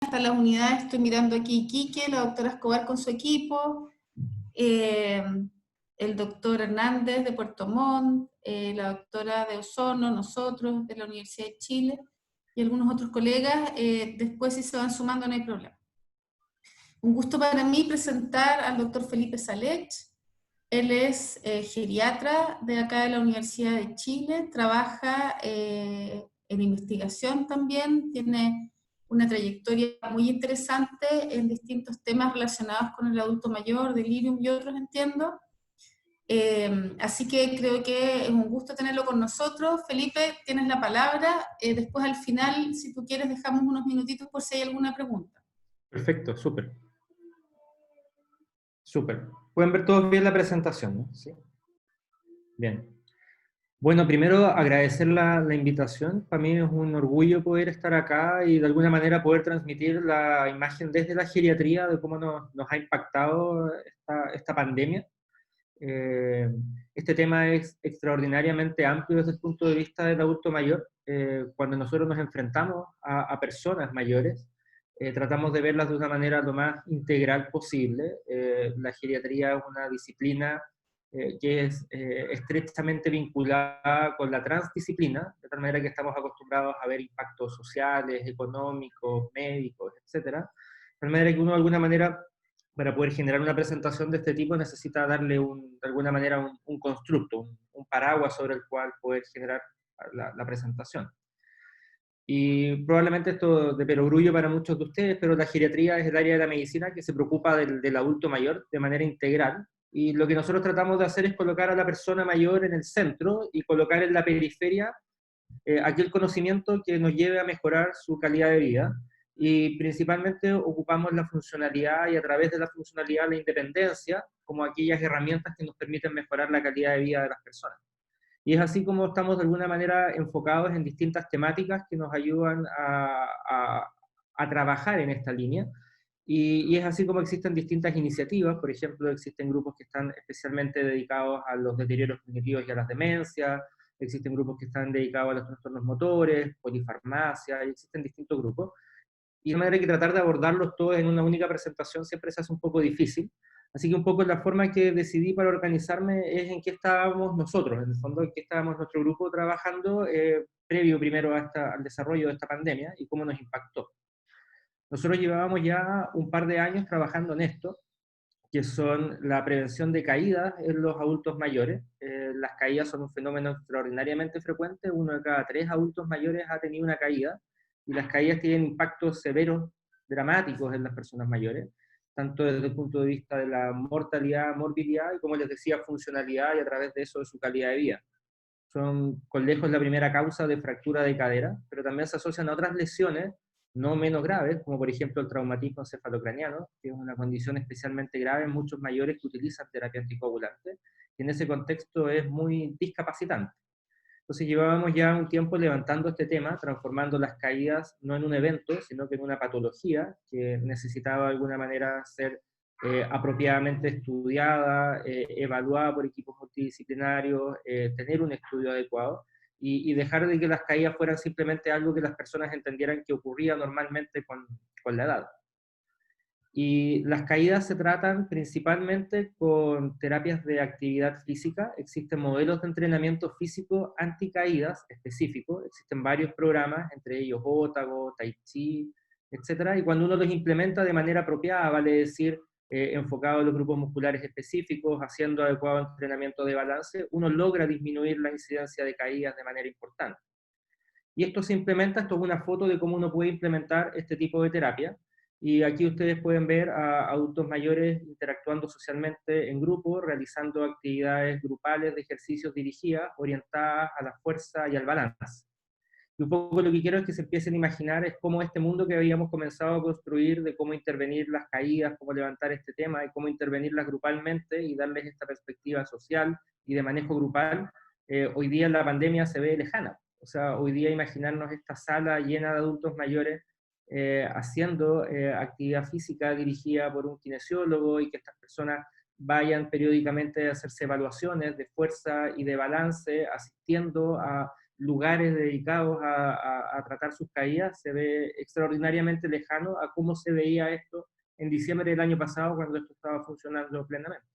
hasta las unidades, estoy mirando aquí Quique, la doctora Escobar con su equipo, el doctor Hernández de Puerto Montt, la doctora de Osorno, nosotros de la Universidad de Chile y algunos otros colegas. Después si se van sumando no hay problema. Un gusto para mí presentar al doctor Felipe Salech. Él es geriatra de acá de la Universidad de Chile, trabaja en investigación también, tiene una trayectoria muy interesante en distintos temas relacionados con el adulto mayor, delirium y otros, entiendo. Así que creo que es un gusto tenerlo con nosotros. Felipe, tienes la palabra. Después al final, si tú quieres, dejamos unos minutitos por si hay alguna pregunta. Perfecto, súper. Súper. Pueden ver todos bien la presentación, ¿no? Sí. Bien. Bueno, primero agradecer la invitación. Para mí es un orgullo poder estar acá y de alguna manera poder transmitir la imagen desde la geriatría de cómo nos ha impactado esta pandemia. Este tema es extraordinariamente amplio desde el punto de vista del adulto mayor. Cuando nosotros nos enfrentamos a personas mayores, tratamos de verlas de una manera lo más integral posible. La geriatría es una disciplina que es estrechamente vinculada con la transdisciplina, de tal manera que estamos acostumbrados a ver impactos sociales, económicos, médicos, etcétera. De tal manera que uno de alguna manera, para poder generar una presentación de este tipo, necesita darle de alguna manera un constructo, un paraguas sobre el cual poder generar la presentación. Y probablemente esto de perogrullo para muchos de ustedes, pero la geriatría es el área de la medicina que se preocupa del adulto mayor de manera integral. Y lo que nosotros tratamos de hacer es colocar a la persona mayor en el centro y colocar en la periferia aquel conocimiento que nos lleve a mejorar su calidad de vida. Y principalmente ocupamos la funcionalidad y a través de la funcionalidad la independencia como aquellas herramientas que nos permiten mejorar la calidad de vida de las personas. Y es así como estamos de alguna manera enfocados en distintas temáticas que nos ayudan a trabajar en esta línea. Y es así como existen distintas iniciativas. Por ejemplo, existen grupos que están especialmente dedicados a los deterioros cognitivos y a las demencias, existen grupos que están dedicados a los trastornos motores, polifarmacia, y existen distintos grupos. Y de manera que tratar de abordarlos todos en una única presentación siempre se hace un poco difícil. Así que un poco la forma que decidí para organizarme es en qué estábamos nosotros, en el fondo en qué estábamos nuestro grupo trabajando previo primero al desarrollo de esta pandemia y cómo nos impactó. Nosotros llevábamos ya un par de años trabajando en esto, que son la prevención de caídas en los adultos mayores. Las caídas son un fenómeno extraordinariamente frecuente, 1 de cada 3 adultos mayores ha tenido una caída, y las caídas tienen impactos severos, dramáticos en las personas mayores, tanto desde el punto de vista de la mortalidad, morbilidad, y como les decía, funcionalidad, y a través de eso de su calidad de vida. Son con lejos la primera causa de fractura de cadera, pero también se asocian a otras lesiones no menos graves, como por ejemplo el traumatismo encefalocraniano, que es una condición especialmente grave en muchos mayores que utilizan terapia anticoagulante, y en ese contexto es muy discapacitante. Entonces llevábamos ya un tiempo levantando este tema, transformando las caídas no en un evento, sino que en una patología que necesitaba de alguna manera ser apropiadamente estudiada, evaluada por equipos multidisciplinarios, tener un estudio adecuado y dejar de que las caídas fueran simplemente algo que las personas entendieran que ocurría normalmente con la edad. Y las caídas se tratan principalmente con terapias de actividad física. Existen modelos de entrenamiento físico anticaídas específicos. Existen varios programas, entre ellos Otago, Tai Chi, etc. Y cuando uno los implementa de manera apropiada, vale decir, enfocado a los grupos musculares específicos, haciendo adecuado entrenamiento de balance, uno logra disminuir la incidencia de caídas de manera importante. Y esto se implementa, esto es una foto de cómo uno puede implementar este tipo de terapia. Y aquí ustedes pueden ver a adultos mayores interactuando socialmente en grupo, realizando actividades grupales de ejercicios dirigidas, orientadas a la fuerza y al balance. Y un poco lo que quiero es que se empiecen a imaginar es cómo este mundo que habíamos comenzado a construir, de cómo intervenir las caídas, cómo levantar este tema, y cómo intervenirlas grupalmente y darles esta perspectiva social y de manejo grupal, hoy día en la pandemia se ve lejana. O sea, hoy día imaginarnos esta sala llena de adultos mayores haciendo actividad física dirigida por un kinesiólogo y que estas personas vayan periódicamente a hacerse evaluaciones de fuerza y de balance, asistiendo a lugares dedicados a tratar sus caídas, se ve extraordinariamente lejano a cómo se veía esto en diciembre del año pasado, cuando esto estaba funcionando plenamente.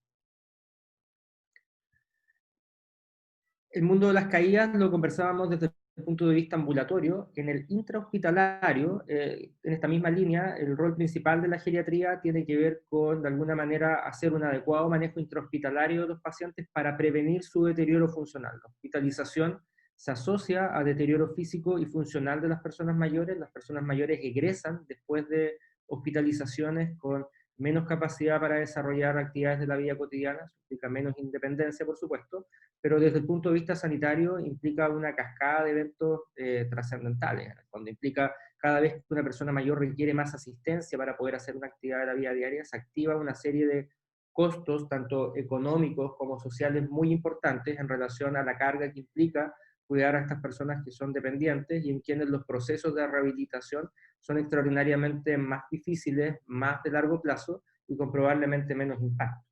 El mundo de las caídas lo conversábamos desde el punto de vista ambulatorio. En el intrahospitalario, en esta misma línea, el rol principal de la geriatría tiene que ver con, de alguna manera, hacer un adecuado manejo intrahospitalario de los pacientes para prevenir su deterioro funcional. La hospitalización se asocia a deterioro físico y funcional de las personas mayores. Las personas mayores egresan después de hospitalizaciones con menos capacidad para desarrollar actividades de la vida cotidiana, implica menos independencia, por supuesto, pero desde el punto de vista sanitario implica una cascada de eventos trascendentales, cuando implica cada vez que una persona mayor requiere más asistencia para poder hacer una actividad de la vida diaria, se activa una serie de costos, tanto económicos como sociales, muy importantes en relación a la carga que implica cuidar a estas personas que son dependientes y en quienes los procesos de rehabilitación son extraordinariamente más difíciles, más de largo plazo y con probablemente menos impacto.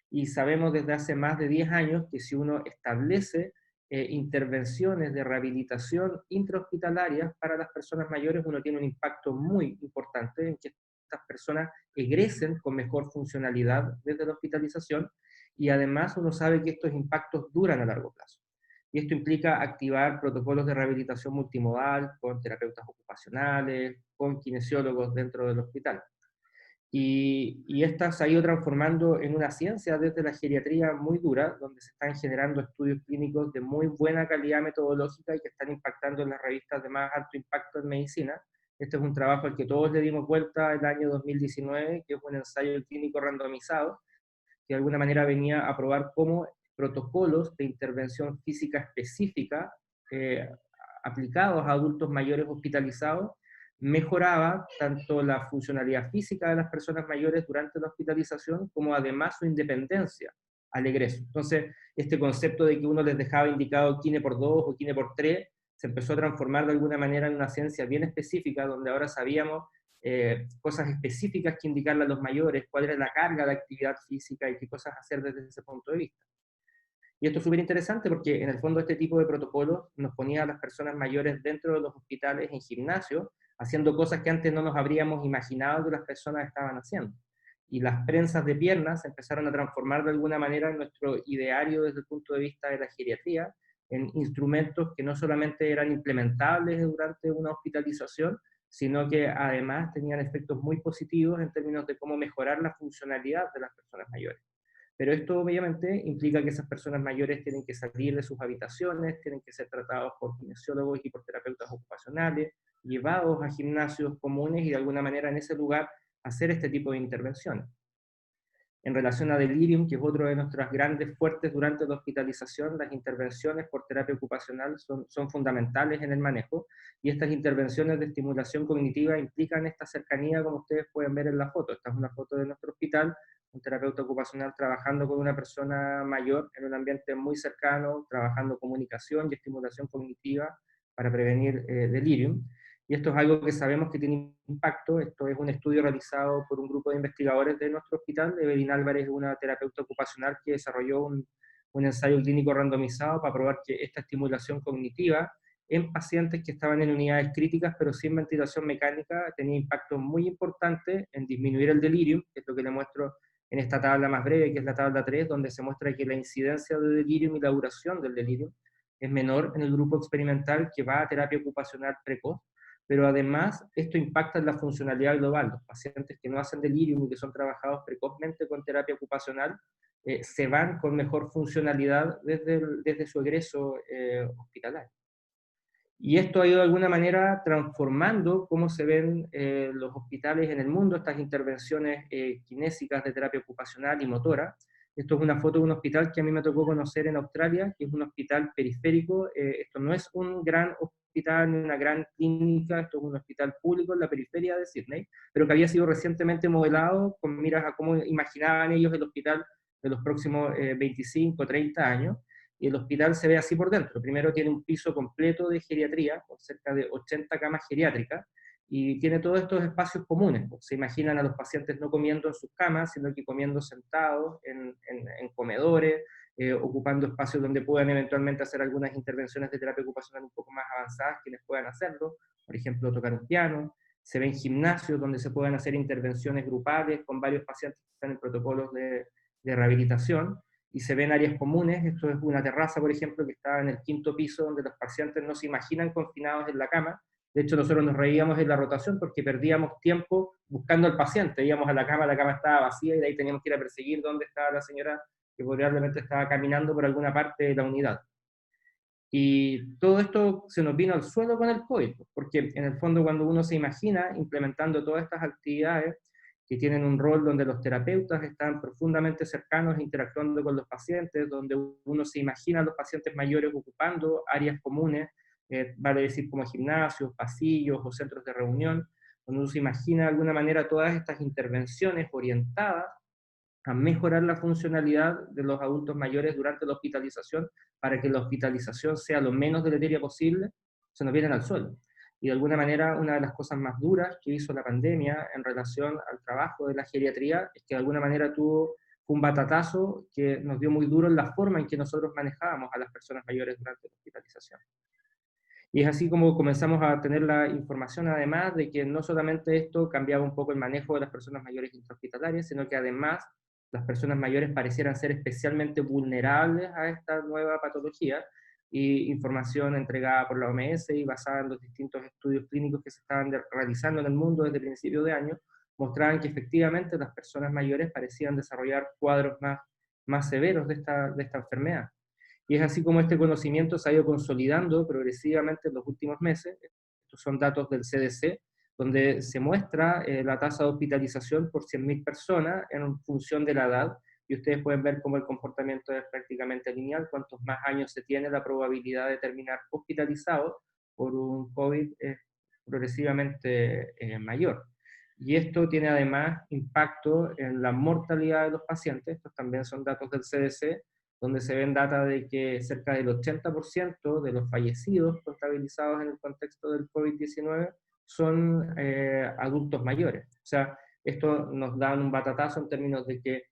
Y sabemos desde hace más de 10 años que si uno establece intervenciones de rehabilitación intrahospitalarias para las personas mayores, uno tiene un impacto muy importante en que estas personas egresen con mejor funcionalidad desde la hospitalización, y además uno sabe que estos impactos duran a largo plazo. Y esto implica activar protocolos de rehabilitación multimodal con terapeutas ocupacionales, con kinesiólogos dentro del hospital. Y esta se ha ido transformando en una ciencia desde la geriatría muy dura, donde se están generando estudios clínicos de muy buena calidad metodológica y que están impactando en las revistas de más alto impacto en medicina. Este es un trabajo al que todos le dimos vuelta el año 2019, que es un ensayo clínico randomizado, que de alguna manera venía a probar cómo protocolos de intervención física específica aplicados a adultos mayores hospitalizados mejoraba tanto la funcionalidad física de las personas mayores durante la hospitalización, como además su independencia al egreso. Entonces, este concepto de que uno les dejaba indicado kine por 2 o kine por 3, se empezó a transformar de alguna manera en una ciencia bien específica, donde ahora sabíamos cosas específicas que indicarle a los mayores, cuál era la carga de actividad física y qué cosas hacer desde ese punto de vista. Y esto es súper interesante porque en el fondo este tipo de protocolos nos ponía a las personas mayores dentro de los hospitales en gimnasio, haciendo cosas que antes no nos habríamos imaginado que las personas estaban haciendo. Y las prensas de piernas se empezaron a transformar de alguna manera en nuestro ideario desde el punto de vista de la geriatría, en instrumentos que no solamente eran implementables durante una hospitalización, sino que además tenían efectos muy positivos en términos de cómo mejorar la funcionalidad de las personas mayores. Pero esto obviamente implica que esas personas mayores tienen que salir de sus habitaciones, tienen que ser tratados por kinesiólogos y por terapeutas ocupacionales, llevados a gimnasios comunes y de alguna manera en ese lugar hacer este tipo de intervenciones. En relación a delirium, que es otro de nuestras grandes fuertes durante la hospitalización, las intervenciones por terapia ocupacional son fundamentales en el manejo, y estas intervenciones de estimulación cognitiva implican esta cercanía, como ustedes pueden ver en la foto. Esta es una foto de nuestro hospital, un terapeuta ocupacional trabajando con una persona mayor en un ambiente muy cercano, trabajando comunicación y estimulación cognitiva para prevenir delirium. Y esto es algo que sabemos que tiene impacto. Esto es un estudio realizado por un grupo de investigadores de nuestro hospital. Evelyn Álvarez es una terapeuta ocupacional que desarrolló un ensayo clínico randomizado para probar que esta estimulación cognitiva en pacientes que estaban en unidades críticas pero sin ventilación mecánica tenía impacto muy importante en disminuir el delirium, que es lo que le muestro en esta tabla más breve, que es la tabla 3, donde se muestra que la incidencia de delirium y la duración del delirium es menor en el grupo experimental que va a terapia ocupacional precoz, pero además esto impacta en la funcionalidad global. Los pacientes que no hacen delirium y que son trabajados precozmente con terapia ocupacional se van con mejor funcionalidad desde su egreso hospitalario. Y esto ha ido de alguna manera transformando cómo se ven los hospitales en el mundo, estas intervenciones kinésicas de terapia ocupacional y motora. Esto es una foto de un hospital que a mí me tocó conocer en Australia, que es un hospital periférico. Esto no es un gran hospital ni una gran clínica, esto es un hospital público en la periferia de Sydney, pero que había sido recientemente modelado con miras a cómo imaginaban ellos el hospital de los próximos 25, 30 años. Y el hospital se ve así por dentro. Primero tiene un piso completo de geriatría, con cerca de 80 camas geriátricas, y tiene todos estos espacios comunes. Se imaginan a los pacientes no comiendo en sus camas, sino que comiendo sentados en comedores, ocupando espacios donde puedan eventualmente hacer algunas intervenciones de terapia ocupacional un poco más avanzadas, quienes puedan hacerlo, por ejemplo, tocar un piano. Se ven gimnasios donde se pueden hacer intervenciones grupales con varios pacientes que están en protocolos de rehabilitación, y se ven áreas comunes. Esto es una terraza, por ejemplo, que está en el 5.º piso, donde los pacientes no se imaginan confinados en la cama. De hecho, nosotros nos reíamos en la rotación porque perdíamos tiempo buscando al paciente. Íbamos a la cama estaba vacía, y de ahí teníamos que ir a perseguir dónde estaba la señora que probablemente estaba caminando por alguna parte de la unidad. Y todo esto se nos vino al suelo con el COVID, porque en el fondo cuando uno se imagina implementando todas estas actividades que tienen un rol donde los terapeutas están profundamente cercanos interactuando con los pacientes, donde uno se imagina a los pacientes mayores ocupando áreas comunes, vale decir como gimnasios, pasillos o centros de reunión, donde uno se imagina de alguna manera todas estas intervenciones orientadas a mejorar la funcionalidad de los adultos mayores durante la hospitalización, para que la hospitalización sea lo menos deleteria posible, se nos vienen al suelo. Y de alguna manera, una de las cosas más duras que hizo la pandemia en relación al trabajo de la geriatría es que de alguna manera fue un batatazo que nos dio muy duro en la forma en que nosotros manejábamos a las personas mayores durante la hospitalización. Y es así como comenzamos a tener la información, además de que no solamente esto cambiaba un poco el manejo de las personas mayores intrahospitalarias, sino que además las personas mayores parecieran ser especialmente vulnerables a esta nueva patología, y información entregada por la OMS y basada en los distintos estudios clínicos que se estaban realizando en el mundo desde principios de año, mostraban que efectivamente las personas mayores parecían desarrollar cuadros más severos de esta enfermedad. Y es así como este conocimiento se ha ido consolidando progresivamente en los últimos meses. Estos son datos del CDC, donde se muestra la tasa de hospitalización por 100.000 personas en función de la edad, y ustedes pueden ver cómo el comportamiento es prácticamente lineal. Cuantos más años se tiene, la probabilidad de terminar hospitalizado por un COVID es progresivamente mayor. Y esto tiene además impacto en la mortalidad de los pacientes. Estos también son datos del CDC, donde se ven data de que cerca del 80% de los fallecidos contabilizados en el contexto del COVID-19 son adultos mayores. O sea, esto nos da un batatazo en términos de que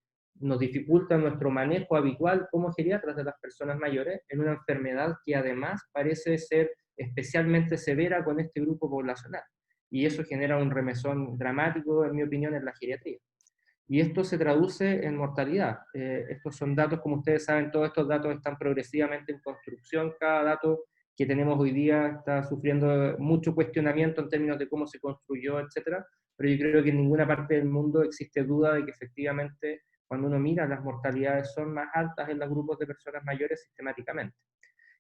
nos dificulta nuestro manejo habitual como geriatras de las personas mayores en una enfermedad que además parece ser especialmente severa con este grupo poblacional. Y eso genera un remesón dramático, en mi opinión, en la geriatría. Y esto se traduce en mortalidad. Estos son datos, como ustedes saben, todos estos datos están progresivamente en construcción. Cada dato que tenemos hoy día está sufriendo mucho cuestionamiento en términos de cómo se construyó, etcétera. Pero yo creo que en ninguna parte del mundo existe duda de que efectivamente, cuando uno mira, las mortalidades son más altas en los grupos de personas mayores sistemáticamente.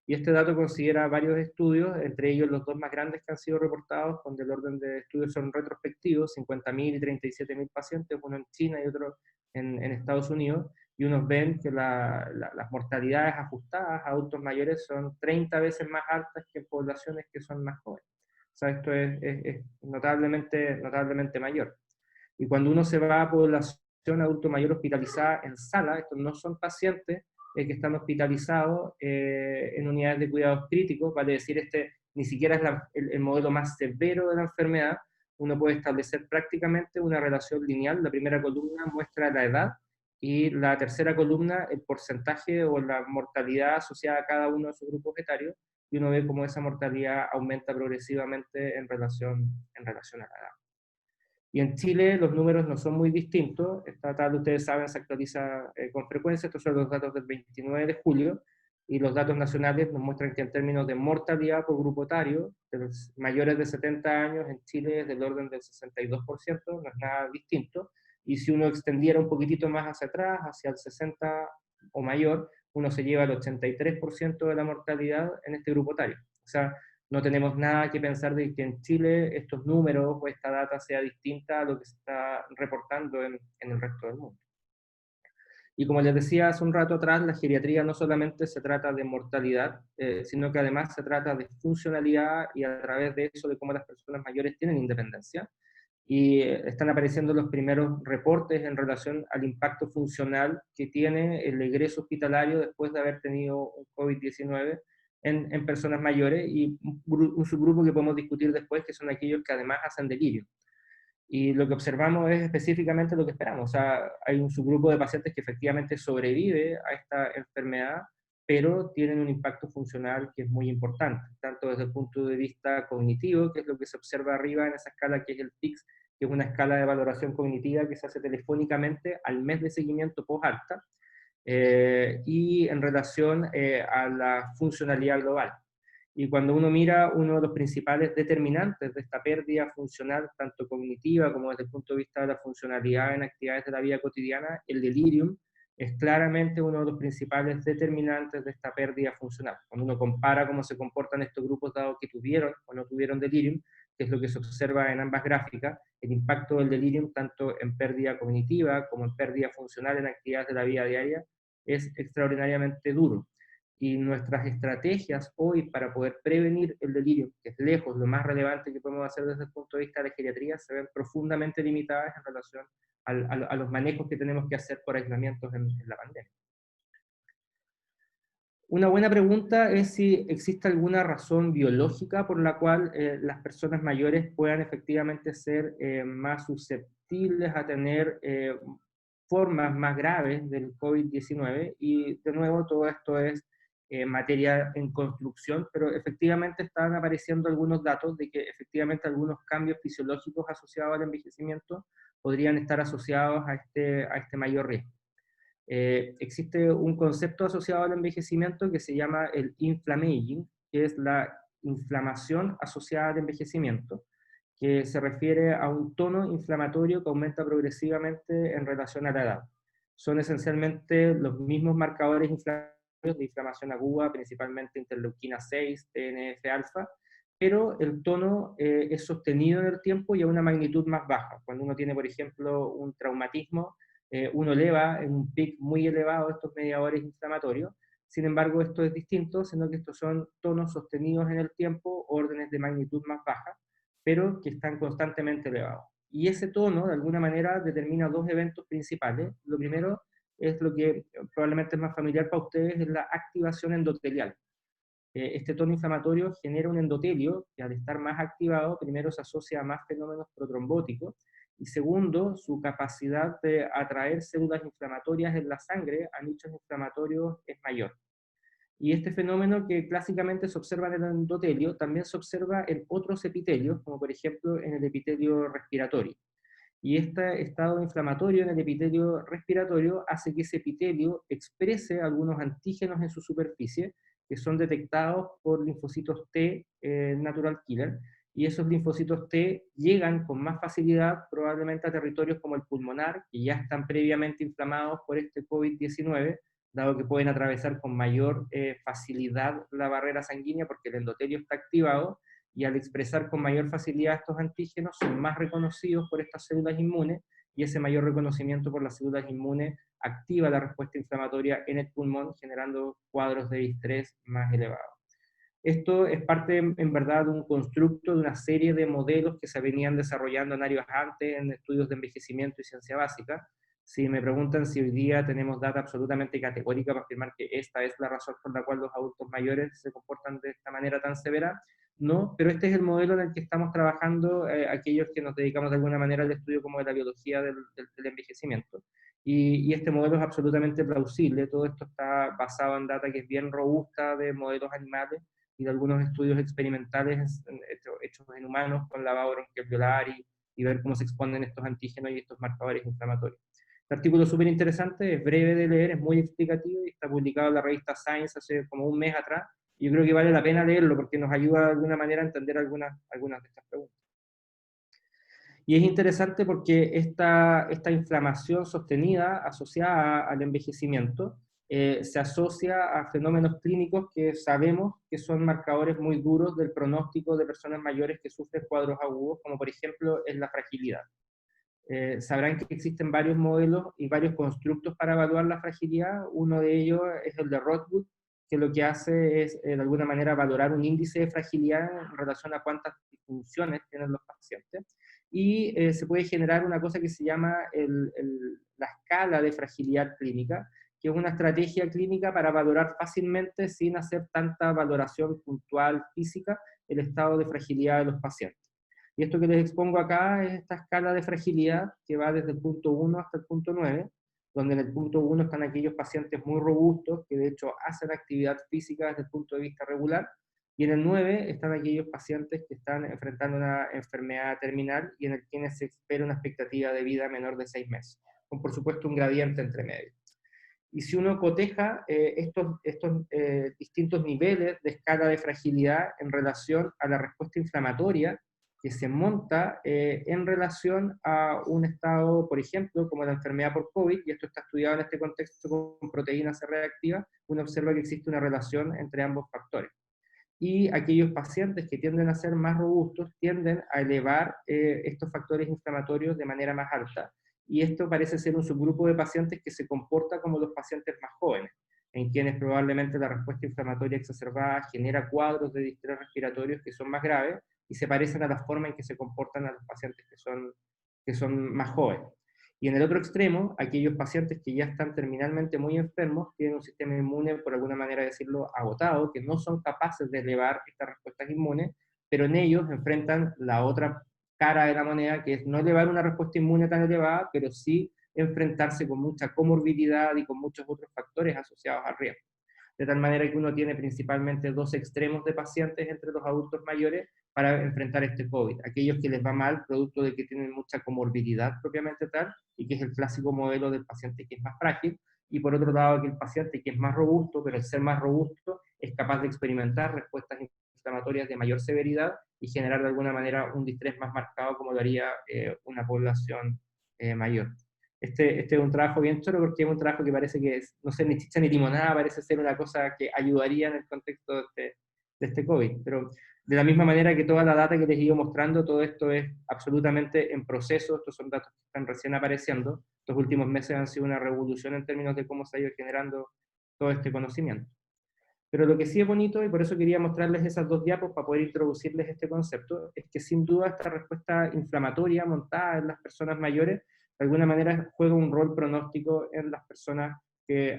Y este dato considera varios estudios, entre ellos los dos más grandes que han sido reportados, donde el orden de estudios son retrospectivos, 50.000 y 37.000 pacientes, uno en China y otro en Estados Unidos, y unos ven que las mortalidades ajustadas a adultos mayores son 30 veces más altas que en poblaciones que son más jóvenes. O sea, esto es notablemente mayor. Y cuando uno se va a población adulto mayor hospitalizada en sala, estos no son pacientes que están hospitalizados en unidades de cuidados críticos, vale decir, este ni siquiera es el modelo más severo de la enfermedad. Uno puede establecer prácticamente una relación lineal. La primera columna muestra la edad, y la tercera columna el porcentaje o la mortalidad asociada a cada uno de sus grupos etarios, y uno ve cómo esa mortalidad aumenta progresivamente en relación a la edad. Y en Chile los números no son muy distintos. Esta tabla, ustedes saben, se actualiza con frecuencia. Estos son los datos del 29 de julio, y los datos nacionales nos muestran que en términos de mortalidad por grupo etario, de los mayores de 70 años en Chile es del orden del 62%, no es nada distinto. Y si uno extendiera un poquitito más hacia atrás, hacia el 60 o mayor, uno se lleva al 83% de la mortalidad en este grupo etario. O sea, no tenemos nada que pensar de que en Chile estos números o esta data sea distinta a lo que se está reportando en el resto del mundo. Y como les decía hace un rato atrás, la geriatría no solamente se trata de mortalidad, sino que además se trata de funcionalidad, y a través de eso de cómo las personas mayores tienen independencia. Y están apareciendo los primeros reportes en relación al impacto funcional que tiene el egreso hospitalario después de haber tenido un COVID-19 en personas mayores, y un subgrupo que podemos discutir después, que son aquellos que además hacen delirio. Y lo que observamos es específicamente lo que esperamos. O sea, hay un subgrupo de pacientes que efectivamente sobrevive a esta enfermedad, pero tienen un impacto funcional que es muy importante, tanto desde el punto de vista cognitivo, que es lo que se observa arriba en esa escala, que es el PICS, que es una escala de valoración cognitiva que se hace telefónicamente al mes de seguimiento post-alta, y en relación a la funcionalidad global. Y cuando uno mira uno de los principales determinantes de esta pérdida funcional, tanto cognitiva como desde el punto de vista de la funcionalidad en actividades de la vida cotidiana, el delirium es claramente uno de los principales determinantes de esta pérdida funcional. Cuando uno compara cómo se comportan estos grupos dado que tuvieron o no tuvieron delirium, que es lo que se observa en ambas gráficas, el impacto del delirium tanto en pérdida cognitiva como en pérdida funcional en actividades de la vida diaria es extraordinariamente duro. Y nuestras estrategias hoy para poder prevenir el delirio, que es lejos lo más relevante que podemos hacer desde el punto de vista de la geriatría, se ven profundamente limitadas en relación a los manejos que tenemos que hacer por aislamientos en la pandemia. Una buena pregunta es si existe alguna razón biológica por la cual las personas mayores puedan efectivamente ser más susceptibles a tener formas más graves del COVID-19, y de nuevo todo esto es materia en construcción, pero efectivamente están apareciendo algunos datos de que efectivamente algunos cambios fisiológicos asociados al envejecimiento podrían estar asociados a este mayor riesgo. Existe un concepto asociado al envejecimiento que se llama el inflammaging, que es la inflamación asociada al envejecimiento, que se refiere a un tono inflamatorio que aumenta progresivamente en relación a la edad. Son esencialmente los mismos marcadores inflamatorios de inflamación aguda, principalmente interleuquina 6, TNF-alfa, pero el tono es sostenido en el tiempo y a una magnitud más baja. Cuando uno tiene, por ejemplo, un traumatismo, uno eleva en un pic muy elevado estos mediadores inflamatorios. Sin embargo, esto es distinto, sino que estos son tonos sostenidos en el tiempo, órdenes de magnitud más baja, pero que están constantemente elevados. Y ese tono, de alguna manera, determina dos eventos principales. Lo primero es lo que probablemente es más familiar para ustedes, es la activación endotelial. Este tono inflamatorio genera un endotelio que al estar más activado, primero se asocia a más fenómenos protrombóticos, y segundo, su capacidad de atraer células inflamatorias en la sangre a nichos inflamatorios es mayor. Y este fenómeno, que clásicamente se observa en el endotelio, también se observa en otros epitelios, como por ejemplo en el epitelio respiratorio. Y este estado inflamatorio en el epitelio respiratorio hace que ese epitelio exprese algunos antígenos en su superficie, que son detectados por linfocitos T, natural killer, y esos linfocitos T llegan con más facilidad probablemente a territorios como el pulmonar, que ya están previamente inflamados por este COVID-19, dado que pueden atravesar con mayor facilidad la barrera sanguínea porque el endotelio está activado, y al expresar con mayor facilidad estos antígenos son más reconocidos por estas células inmunes, y ese mayor reconocimiento por las células inmunes activa la respuesta inflamatoria en el pulmón, generando cuadros de distrés más elevados. Esto es parte, en verdad, de un constructo de una serie de modelos que se venían desarrollando en años antes en estudios de envejecimiento y ciencia básica. Si me preguntan si hoy día tenemos data absolutamente categórica para afirmar que esta es la razón por la cual los adultos mayores se comportan de esta manera tan severa, no, pero este es el modelo en el que estamos trabajando aquellos que nos dedicamos de alguna manera al estudio como de la biología del envejecimiento. Y este modelo es absolutamente plausible. Todo esto está basado en data que es bien robusta de modelos animales y de algunos estudios experimentales hechos en humanos con lavado bronquialveolar y ver cómo se exponen estos antígenos y estos marcadores inflamatorios. Este artículo es súper interesante, es breve de leer, es muy explicativo y está publicado en la revista Science hace como un mes atrás. Y yo creo que vale la pena leerlo porque nos ayuda de alguna manera a entender algunas de estas preguntas. Y es interesante porque esta inflamación sostenida asociada al envejecimiento se asocia a fenómenos clínicos que sabemos que son marcadores muy duros del pronóstico de personas mayores que sufren cuadros agudos, como por ejemplo es la fragilidad. Sabrán que existen varios modelos y varios constructos para evaluar la fragilidad. Uno de ellos es el de Rothwood, que lo que hace es de alguna manera valorar un índice de fragilidad en relación a cuántas disfunciones tienen los pacientes. Y se puede generar una cosa que se llama la escala de fragilidad clínica, que es una estrategia clínica para valorar fácilmente, sin hacer tanta valoración puntual física, el estado de fragilidad de los pacientes. Y esto que les expongo acá es esta escala de fragilidad que va desde el punto 1 hasta el punto 9, donde en el punto 1 están aquellos pacientes muy robustos, que de hecho hacen actividad física desde el punto de vista regular, y en el 9 están aquellos pacientes que están enfrentando una enfermedad terminal y en el que se espera una expectativa de vida menor de 6 meses, con por supuesto un gradiente entre medio. Y si uno coteja estos distintos niveles de escala de fragilidad en relación a la respuesta inflamatoria que se monta en relación a un estado, por ejemplo, como la enfermedad por COVID, y esto está estudiado en este contexto con proteínas C reactivas, uno observa que existe una relación entre ambos factores. Y aquellos pacientes que tienden a ser más robustos tienden a elevar estos factores inflamatorios de manera más alta. Y esto parece ser un subgrupo de pacientes que se comporta como los pacientes más jóvenes, en quienes probablemente la respuesta inflamatoria exacerbada genera cuadros de distrés respiratorios que son más graves y se parecen a la forma en que se comportan a los pacientes que son más jóvenes. Y en el otro extremo, aquellos pacientes que ya están terminalmente muy enfermos, tienen un sistema inmune, por alguna manera decirlo, agotado, que no son capaces de elevar estas respuestas inmunes, pero en ellos enfrentan la otra cara de la moneda, que es no elevar una respuesta inmune tan elevada, pero sí enfrentarse con mucha comorbilidad y con muchos otros factores asociados al riesgo. De tal manera que uno tiene principalmente dos extremos de pacientes entre los adultos mayores para enfrentar este COVID. Aquellos que les va mal, producto de que tienen mucha comorbilidad propiamente tal, y que es el clásico modelo del paciente que es más frágil, y por otro lado, aquel paciente que es más robusto, pero al ser más robusto es capaz de experimentar respuestas inflamatorias de mayor severidad y generar de alguna manera un distrés más marcado como lo haría una población mayor. Este es un trabajo bien choro porque es un trabajo que parece que es, no sé, ni chicha ni limonada, parece ser una cosa que ayudaría en el contexto de este COVID. Pero de la misma manera que toda la data que les he ido mostrando, todo esto es absolutamente en proceso, estos son datos que están recién apareciendo. Estos últimos meses han sido una revolución en términos de cómo se ha ido generando todo este conocimiento. Pero lo que sí es bonito, y por eso quería mostrarles esas dos diapos para poder introducirles este concepto, es que sin duda esta respuesta inflamatoria montada en las personas mayores, de alguna manera juega un rol pronóstico en las personas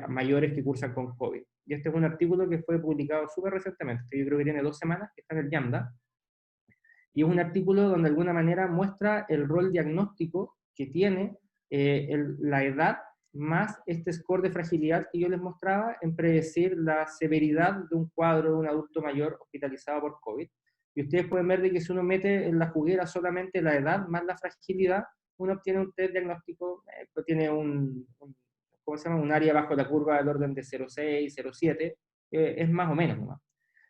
mayores que cursan con COVID. Y este es un artículo que fue publicado súper recientemente, que yo creo que tiene 2 semanas, que está en el JAMDA, y es un artículo donde de alguna manera muestra el rol diagnóstico que tiene la edad más este score de fragilidad que yo les mostraba en predecir la severidad de un cuadro de un adulto mayor hospitalizado por COVID. Y ustedes pueden ver de que si uno mete en la juguera solamente la edad más la fragilidad, uno obtiene un test diagnóstico, tiene ¿cómo se llama? Un área bajo la curva del orden de 0,6, 0,7, es más o menos nomás.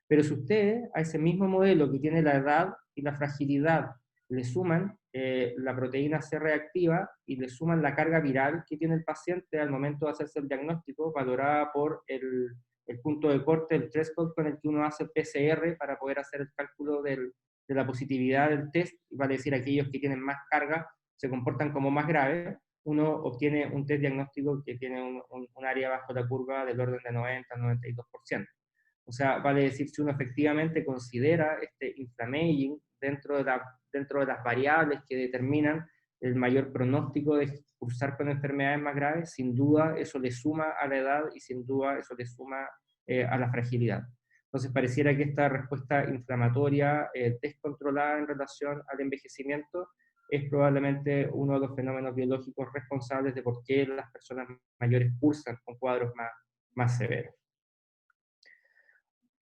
Pero si ustedes a ese mismo modelo que tiene la edad y la fragilidad le suman la proteína C reactiva y le suman la carga viral que tiene el paciente al momento de hacerse el diagnóstico, valorada por el punto de corte, el threshold con el que uno hace el PCR para poder hacer el cálculo de la positividad del test, vale decir, aquellos que tienen más carga se comportan como más graves, uno obtiene un test diagnóstico que tiene un área bajo la curva del orden de 90-92%. O sea, vale decir, si uno efectivamente considera este inflammaging dentro de las variables que determinan el mayor pronóstico de cursar con enfermedades más graves, sin duda eso le suma a la edad y sin duda eso le suma a la fragilidad. Entonces pareciera que esta respuesta inflamatoria descontrolada en relación al envejecimiento es probablemente uno de los fenómenos biológicos responsables de por qué las personas mayores cursan con cuadros más severos.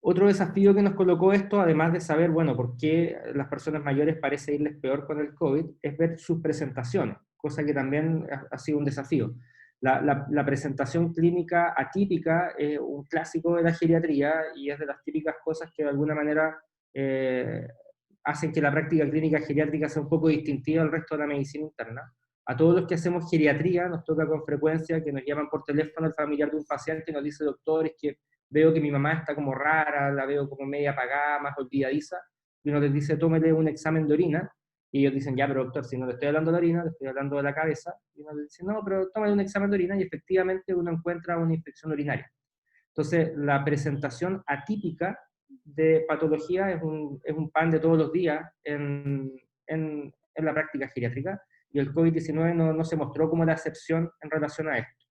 Otro desafío que nos colocó esto, además de saber, bueno, por qué las personas mayores parece irles peor con el COVID, es ver sus presentaciones, cosa que también ha sido un desafío. La presentación clínica atípica es un clásico de la geriatría y es de las típicas cosas que de alguna manera hacen que la práctica clínica geriátrica sea un poco distintiva al resto de la medicina interna. A todos los que hacemos geriatría nos toca con frecuencia que nos llaman por teléfono el familiar de un paciente y nos dice, doctor, es que veo que mi mamá está como rara, la veo como media apagada, más olvidadiza, y uno les dice, tómele un examen de orina, y ellos dicen, ya, pero doctor, si no le estoy hablando de la orina, le estoy hablando de la cabeza, y uno les dice, no, pero tómale un examen de orina, y efectivamente uno encuentra una infección urinaria. Entonces, la presentación atípica de patología es un pan de todos los días en la práctica geriátrica, y el COVID-19 no se mostró como la excepción en relación a esto.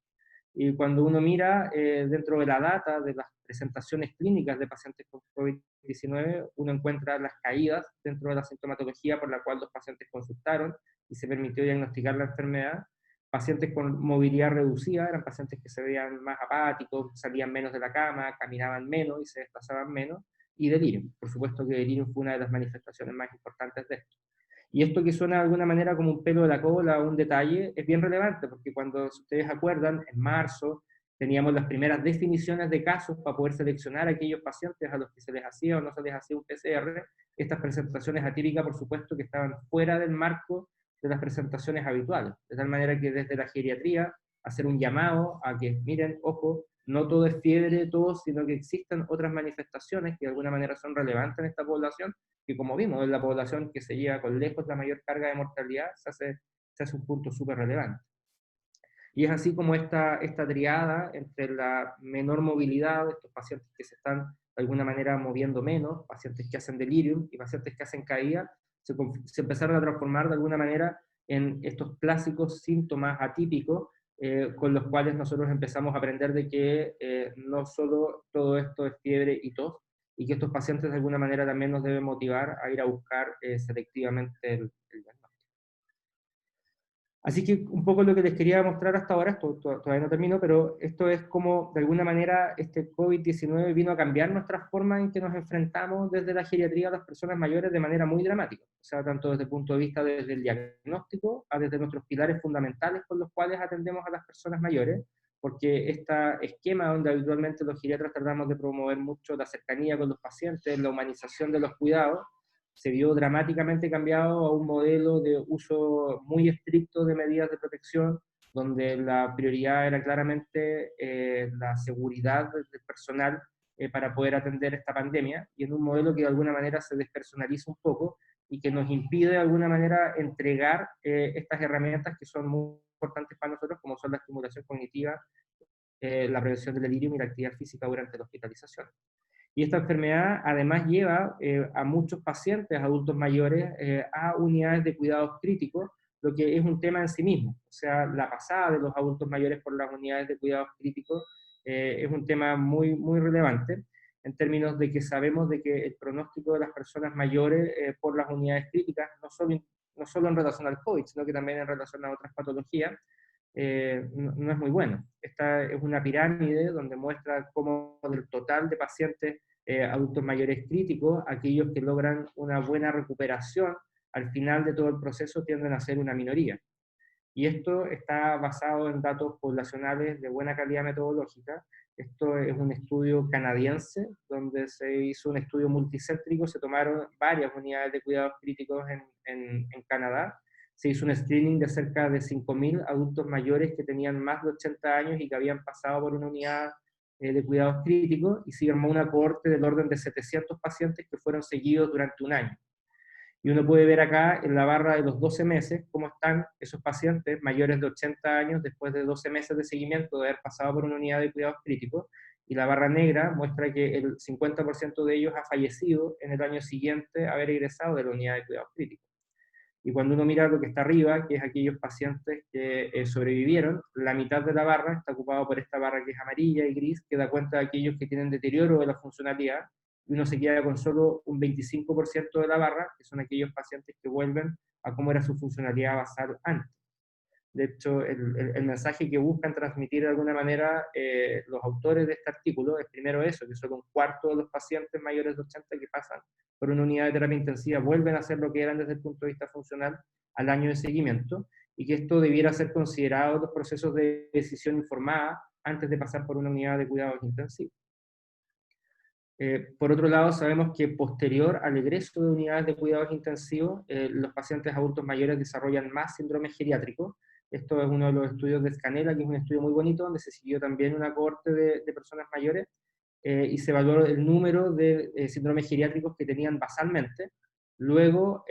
Y cuando uno mira dentro de la data de las presentaciones clínicas de pacientes con COVID-19, uno encuentra las caídas dentro de la sintomatología por la cual los pacientes consultaron y se permitió diagnosticar la enfermedad. Pacientes con movilidad reducida, eran pacientes que se veían más apáticos, salían menos de la cama, caminaban menos y se desplazaban menos, y delirium. Por supuesto que delirium fue una de las manifestaciones más importantes de esto. Y esto que suena de alguna manera como un pelo de la cola, un detalle, es bien relevante, porque cuando ustedes acuerdan, en marzo teníamos las primeras definiciones de casos para poder seleccionar a aquellos pacientes a los que se les hacía o no se les hacía un PCR. Estas presentaciones atípicas, por supuesto, que estaban fuera del marco de las presentaciones habituales, de tal manera que desde la geriatría hacer un llamado a que, miren, ojo, no todo es fiebre, todo, sino que existen otras manifestaciones que de alguna manera son relevantes en esta población, que como vimos, es la población que se lleva con lejos la mayor carga de mortalidad, se hace un punto súper relevante. Y es así como esta triada entre la menor movilidad, estos pacientes que se están de alguna manera moviendo menos, pacientes que hacen delirium y pacientes que hacen caída, se empezaron a transformar de alguna manera en estos clásicos síntomas atípicos, con los cuales nosotros empezamos a aprender de que no solo todo esto es fiebre y tos, y que estos pacientes de alguna manera también nos deben motivar a ir a buscar selectivamente el diagnóstico. Así que un poco lo que les quería mostrar hasta ahora, esto todavía no termino, pero esto es como de alguna manera este COVID-19 vino a cambiar nuestra forma en que nos enfrentamos desde la geriatría a las personas mayores de manera muy dramática. O sea, tanto desde el punto de vista desde el diagnóstico, a desde nuestros pilares fundamentales con los cuales atendemos a las personas mayores, porque este esquema donde habitualmente los geriatras tratamos de promover mucho la cercanía con los pacientes, la humanización de los cuidados, se vio dramáticamente cambiado a un modelo de uso muy estricto de medidas de protección, donde la prioridad era claramente la seguridad del personal para poder atender esta pandemia, y en un modelo que de alguna manera se despersonaliza un poco y que nos impide de alguna manera entregar estas herramientas que son muy importantes para nosotros, como son la estimulación cognitiva, la prevención del delirium y la actividad física durante la hospitalización. Y esta enfermedad además lleva a muchos pacientes, adultos mayores, a unidades de cuidados críticos, lo que es un tema en sí mismo. O sea, la pasada de los adultos mayores por las unidades de cuidados críticos es un tema muy, muy relevante, en términos de que sabemos de que el pronóstico de las personas mayores por las unidades críticas, no solo en relación al COVID, sino que también en relación a otras patologías, no es muy bueno. Esta es una pirámide donde muestra cómo del total de pacientes adultos mayores críticos, aquellos que logran una buena recuperación al final de todo el proceso tienden a ser una minoría. Y esto está basado en datos poblacionales de buena calidad metodológica. Esto es un estudio canadiense, donde se hizo un estudio multicéntrico, se tomaron varias unidades de cuidados críticos en Canadá, se hizo un screening de cerca de 5.000 adultos mayores que tenían más de 80 años y que habían pasado por una unidad de cuidados críticos, y se armó una cohorte del orden de 700 pacientes que fueron seguidos durante un año. Y uno puede ver acá en la barra de los 12 meses cómo están esos pacientes mayores de 80 años después de 12 meses de seguimiento de haber pasado por una unidad de cuidados críticos, y la barra negra muestra que el 50% de ellos ha fallecido en el año siguiente a haber egresado de la unidad de cuidados críticos. Y cuando uno mira lo que está arriba, que es aquellos pacientes que sobrevivieron, la mitad de la barra está ocupado por esta barra que es amarilla y gris, que da cuenta de aquellos que tienen deterioro de la funcionalidad, y uno se queda con solo un 25% de la barra, que son aquellos pacientes que vuelven a cómo era su funcionalidad basal antes. De hecho, el mensaje que buscan transmitir de alguna manera los autores de este artículo es primero eso, que solo un cuarto de los pacientes mayores de 80 que pasan por una unidad de terapia intensiva vuelven a ser lo que eran desde el punto de vista funcional al año de seguimiento, y que esto debiera ser considerado en los procesos de decisión informada antes de pasar por una unidad de cuidados intensivos. Por otro lado, sabemos que posterior al egreso de unidades de cuidados intensivos, los pacientes adultos mayores desarrollan más síndrome geriátrico. Esto es uno de los estudios de Scanella, que es un estudio muy bonito, donde se siguió también una cohorte de personas mayores y se evaluó el número de síndromes geriátricos que tenían basalmente. Luego,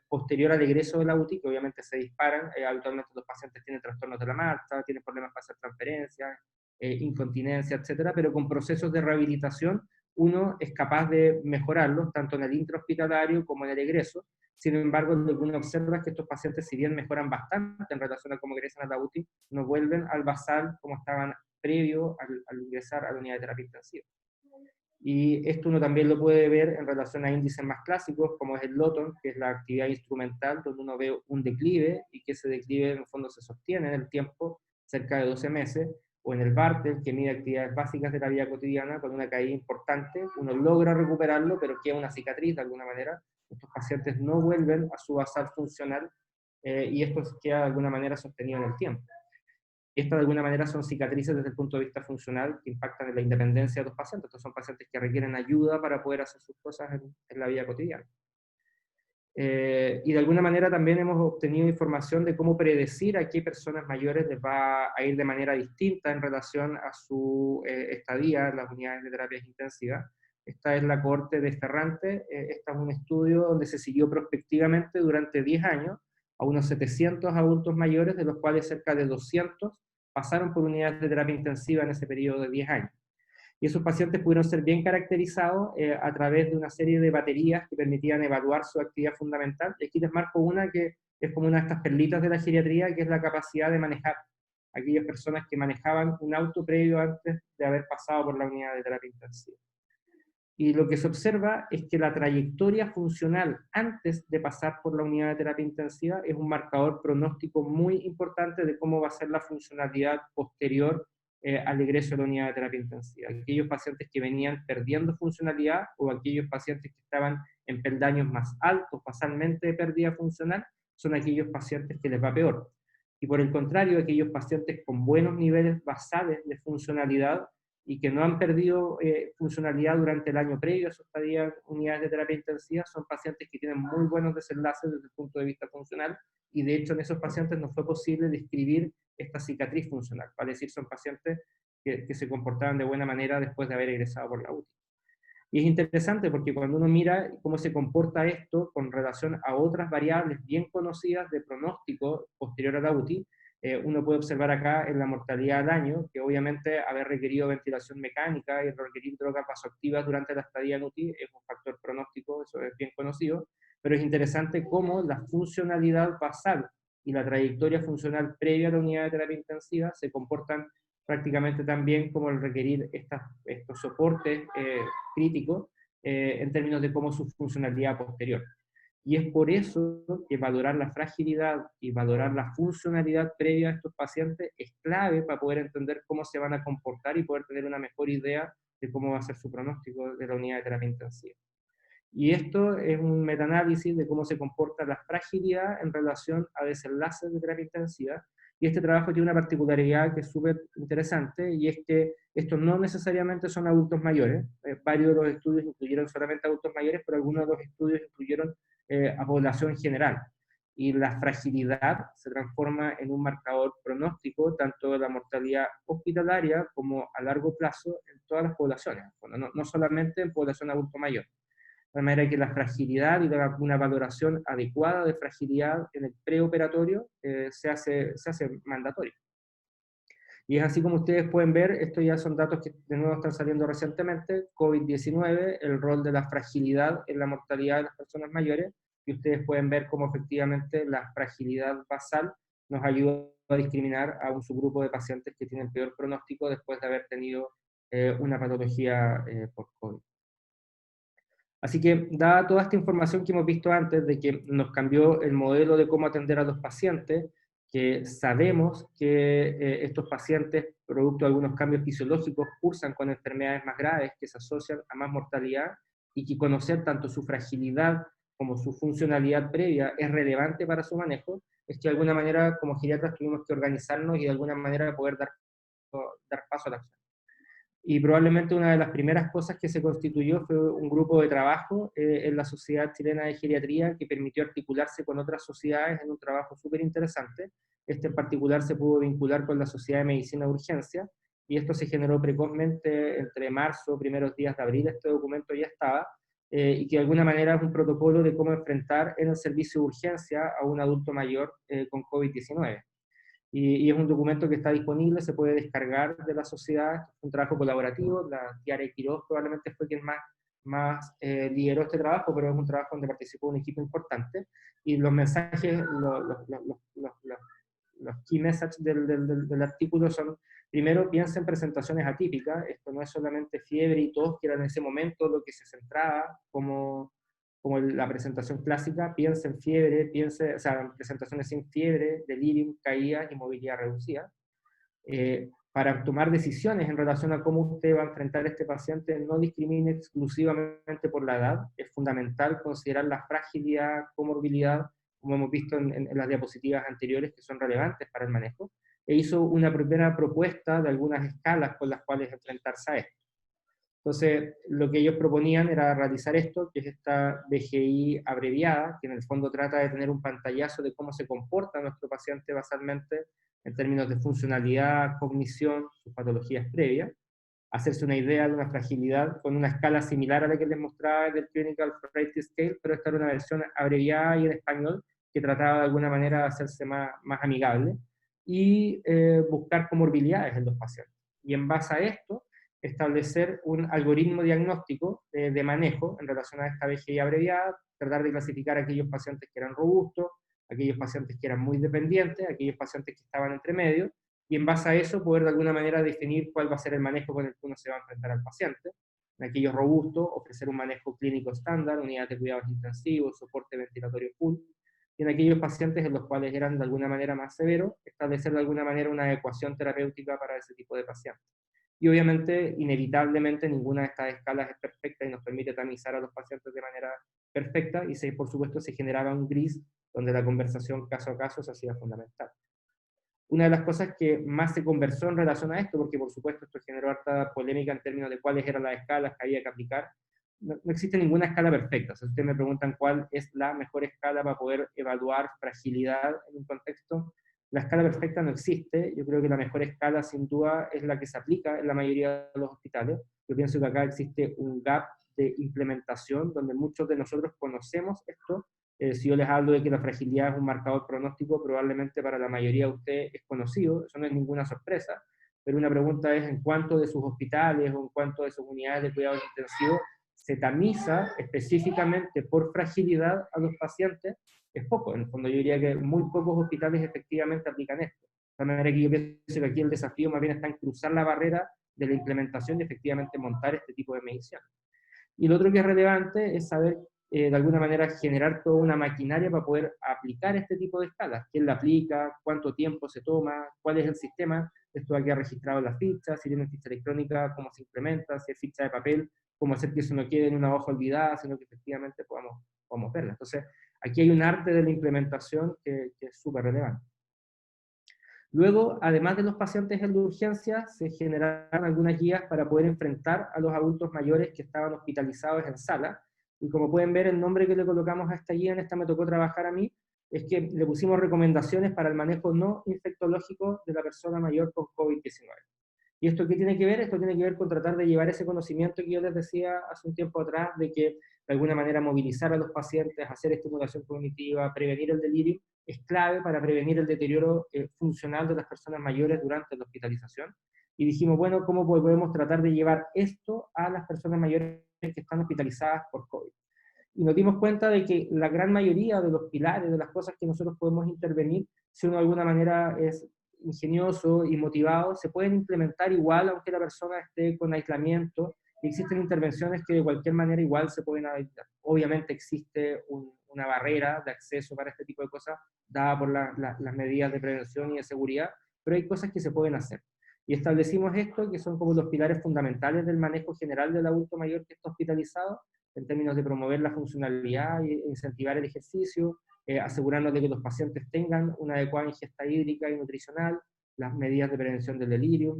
posterior al egreso de la UTI, que obviamente se disparan, habitualmente los pacientes tienen trastornos de la marcha, tienen problemas para hacer transferencias, incontinencia, etcétera, pero con procesos de rehabilitación uno es capaz de mejorarlos, tanto en el intrahospitalario como en el egreso. Sin embargo, lo que uno observa es que estos pacientes, si bien mejoran bastante en relación a cómo egresan a la UTI, no vuelven al basal como estaban previo al ingresar a la unidad de terapia intensiva. Y esto uno también lo puede ver en relación a índices más clásicos, como es el Lawton, que es la actividad instrumental, donde uno ve un declive, y que ese declive en el fondo se sostiene en el tiempo, cerca de 12 meses, o en el Bartel, que mide actividades básicas de la vida cotidiana, con una caída importante, uno logra recuperarlo, pero queda una cicatriz de alguna manera. Estos pacientes no vuelven a su basal funcional, y esto queda de alguna manera sostenido en el tiempo. Estas de alguna manera son cicatrices desde el punto de vista funcional que impactan en la independencia de los pacientes. Estos son pacientes que requieren ayuda para poder hacer sus cosas en la vida cotidiana. Y de alguna manera también hemos obtenido información de cómo predecir a qué personas mayores les va a ir de manera distinta en relación a su estadía en las unidades de terapias intensivas. Esta es la cohorte de Ferrante. Este es un estudio donde se siguió prospectivamente durante 10 años a unos 700 adultos mayores, de los cuales cerca de 200 pasaron por unidades de terapia intensiva en ese periodo de 10 años. Y esos pacientes pudieron ser bien caracterizados a través de una serie de baterías que permitían evaluar su actividad fundamental. Y aquí les marco una que es como una de estas perlitas de la geriatría, que es la capacidad de manejar. Aquellas personas que manejaban un auto previo antes de haber pasado por la unidad de terapia intensiva. Y lo que se observa es que la trayectoria funcional antes de pasar por la unidad de terapia intensiva es un marcador pronóstico muy importante de cómo va a ser la funcionalidad posterior al ingreso a la unidad de terapia intensiva. Aquellos pacientes que venían perdiendo funcionalidad o aquellos pacientes que estaban en peldaños más altos basalmente de pérdida funcional son aquellos pacientes que les va peor. Y por el contrario, aquellos pacientes con buenos niveles basales de funcionalidad y que no han perdido funcionalidad durante el año previo a su estadía en unidades de terapia intensiva, son pacientes que tienen muy buenos desenlaces desde el punto de vista funcional, y de hecho en esos pacientes no fue posible describir esta cicatriz funcional, es decir, son pacientes que se comportaban de buena manera después de haber egresado por la UTI. Y es interesante porque cuando uno mira cómo se comporta esto con relación a otras variables bien conocidas de pronóstico posterior a la UTI, uno puede observar acá en la mortalidad al año, que obviamente haber requerido ventilación mecánica y requerir drogas vasoactivas durante la estadía en UTI es un factor pronóstico, eso es bien conocido, pero es interesante cómo la funcionalidad basal y la trayectoria funcional previa a la unidad de terapia intensiva se comportan prácticamente también como el requerir estos soportes críticos en términos de cómo su funcionalidad posterior. Y es por eso que valorar la fragilidad y valorar la funcionalidad previa a estos pacientes es clave para poder entender cómo se van a comportar y poder tener una mejor idea de cómo va a ser su pronóstico de la unidad de terapia intensiva. Y esto es un metaanálisis de cómo se comporta la fragilidad en relación a desenlaces de terapia intensiva. Y este trabajo tiene una particularidad que es súper interesante, y es que estos no necesariamente son adultos mayores. Varios de los estudios incluyeron solamente adultos mayores, pero algunos de los estudios incluyeron a población general. Y la fragilidad se transforma en un marcador pronóstico, tanto de la mortalidad hospitalaria como a largo plazo en todas las poblaciones, no solamente en población adulto mayor. De manera que la fragilidad y una valoración adecuada de fragilidad en el preoperatorio se hace mandatorio. Y es así como ustedes pueden ver, estos ya son datos que de nuevo están saliendo recientemente, COVID-19, el rol de la fragilidad en la mortalidad de las personas mayores, y ustedes pueden ver cómo efectivamente la fragilidad basal nos ayuda a discriminar a un subgrupo de pacientes que tienen peor pronóstico después de haber tenido una patología por COVID. Así que, dada toda esta información que hemos visto antes, de que nos cambió el modelo de cómo atender a los pacientes, que sabemos que estos pacientes, producto de algunos cambios fisiológicos, cursan con enfermedades más graves que se asocian a más mortalidad, y que conocer tanto su fragilidad como su funcionalidad previa es relevante para su manejo, es que de alguna manera como geriatras tuvimos que organizarnos y de alguna manera poder dar paso a la acción. Y probablemente una de las primeras cosas que se constituyó fue un grupo de trabajo en la Sociedad Chilena de Geriatría, que permitió articularse con otras sociedades en un trabajo súper interesante. Este en particular se pudo vincular con la Sociedad de Medicina de Urgencia, y esto se generó precozmente entre marzo, primeros días de abril. Este documento ya estaba, y que de alguna manera es un protocolo de cómo enfrentar en el servicio de urgencia a un adulto mayor con COVID-19. Y es un documento que está disponible, se puede descargar de la sociedad, es un trabajo colaborativo. La tía Quiroz probablemente fue quien más lideró este trabajo, pero es un trabajo donde participó un equipo importante, y los mensajes, los key messages del artículo son Primero, piensa en presentaciones atípicas. Esto no es solamente fiebre y tos, que era en ese momento lo que se centraba como la presentación clásica. Piensa en fiebre, piensa, o sea, en presentaciones sin fiebre, delirium, caída y movilidad reducida. Para tomar decisiones en relación a cómo usted va a enfrentar a este paciente, no discrimine exclusivamente por la edad. Es fundamental considerar la fragilidad, comorbilidad, como hemos visto en las diapositivas anteriores, que son relevantes para el manejo, e hizo una primera propuesta de algunas escalas con las cuales enfrentarse a esto. Entonces, lo que ellos proponían era realizar esto, que es esta BGI abreviada, que en el fondo trata de tener un pantallazo de cómo se comporta nuestro paciente basalmente en términos de funcionalidad, cognición, sus patologías previas, hacerse una idea de una fragilidad con una escala similar a la que les mostraba del Clinical Frailty Scale, pero esta era una versión abreviada y en español que trataba de alguna manera de hacerse más amigable y buscar comorbilidades en los pacientes. Y en base a esto, establecer un algoritmo diagnóstico de manejo en relación a esta BGI abreviada, tratar de clasificar a aquellos pacientes que eran robustos, aquellos pacientes que eran muy dependientes, aquellos pacientes que estaban entre medio, y en base a eso poder de alguna manera definir cuál va a ser el manejo con el que uno se va a enfrentar al paciente. En aquellos robustos, ofrecer un manejo clínico estándar, unidades de cuidados intensivos, soporte ventilatorio full, y en aquellos pacientes en los cuales eran de alguna manera más severos, establecer de alguna manera una adecuación terapéutica para ese tipo de pacientes. Y obviamente, inevitablemente, ninguna de estas escalas es perfecta y nos permite tamizar a los pacientes de manera perfecta, y por supuesto se generaba un gris donde la conversación caso a caso se hacía fundamental. Una de las cosas que más se conversó en relación a esto, porque por supuesto esto generó harta polémica en términos de cuáles eran las escalas que había que aplicar, no existe ninguna escala perfecta. Si ustedes me preguntan cuál es la mejor escala para poder evaluar fragilidad en un contexto, la escala perfecta no existe. Yo creo que la mejor escala sin duda es la que se aplica en la mayoría de los hospitales. Yo pienso que acá existe un gap de implementación donde muchos de nosotros conocemos esto. Si yo les hablo de que la fragilidad es un marcador pronóstico, probablemente para la mayoría de ustedes es conocido, eso no es ninguna sorpresa, pero una pregunta es en cuánto de sus hospitales o en cuánto de sus unidades de cuidados intensivos se tamiza específicamente por fragilidad a los pacientes. Es poco, en el fondo yo diría que muy pocos hospitales efectivamente aplican esto. De manera que yo pienso que aquí el desafío más bien está en cruzar la barrera de la implementación y efectivamente montar este tipo de medición. Y lo otro que es relevante es saber, de alguna manera, generar toda una maquinaria para poder aplicar este tipo de escalas. ¿Quién la aplica? ¿Cuánto tiempo se toma? ¿Cuál es el sistema? Esto va a quedar registrado en las fichas, si tiene ficha electrónica, cómo se implementa, si es ficha de papel, cómo hacer que eso no quede en una hoja olvidada, sino que efectivamente podamos verla. Entonces, aquí hay un arte de la implementación que es súper relevante. Luego, además de los pacientes en la urgencia, se generaron algunas guías para poder enfrentar a los adultos mayores que estaban hospitalizados en sala. Y como pueden ver, el nombre que le colocamos a esta guía, en esta me tocó trabajar a mí, es que le pusimos recomendaciones para el manejo no infectológico de la persona mayor con COVID-19. ¿Y esto qué tiene que ver? Esto tiene que ver con tratar de llevar ese conocimiento que yo les decía hace un tiempo atrás, de que de alguna manera movilizar a los pacientes, hacer estimulación cognitiva, prevenir el delirio, es clave para prevenir el deterioro funcional de las personas mayores durante la hospitalización. Y dijimos, bueno, ¿cómo podemos tratar de llevar esto a las personas mayores que están hospitalizadas por COVID? Y nos dimos cuenta de que la gran mayoría de los pilares, de las cosas que nosotros podemos intervenir, si uno de alguna manera es ingenioso y motivado, se pueden implementar igual aunque la persona esté con aislamiento. Y existen intervenciones que de cualquier manera igual se pueden adaptar. Obviamente existe una barrera de acceso para este tipo de cosas, dada por las medidas de prevención y de seguridad, pero hay cosas que se pueden hacer. Y establecimos esto, que son como los pilares fundamentales del manejo general del adulto mayor que está hospitalizado, en términos de promover la funcionalidad e incentivar el ejercicio, asegurarnos de que los pacientes tengan una adecuada ingesta hídrica y nutricional, las medidas de prevención del delirio,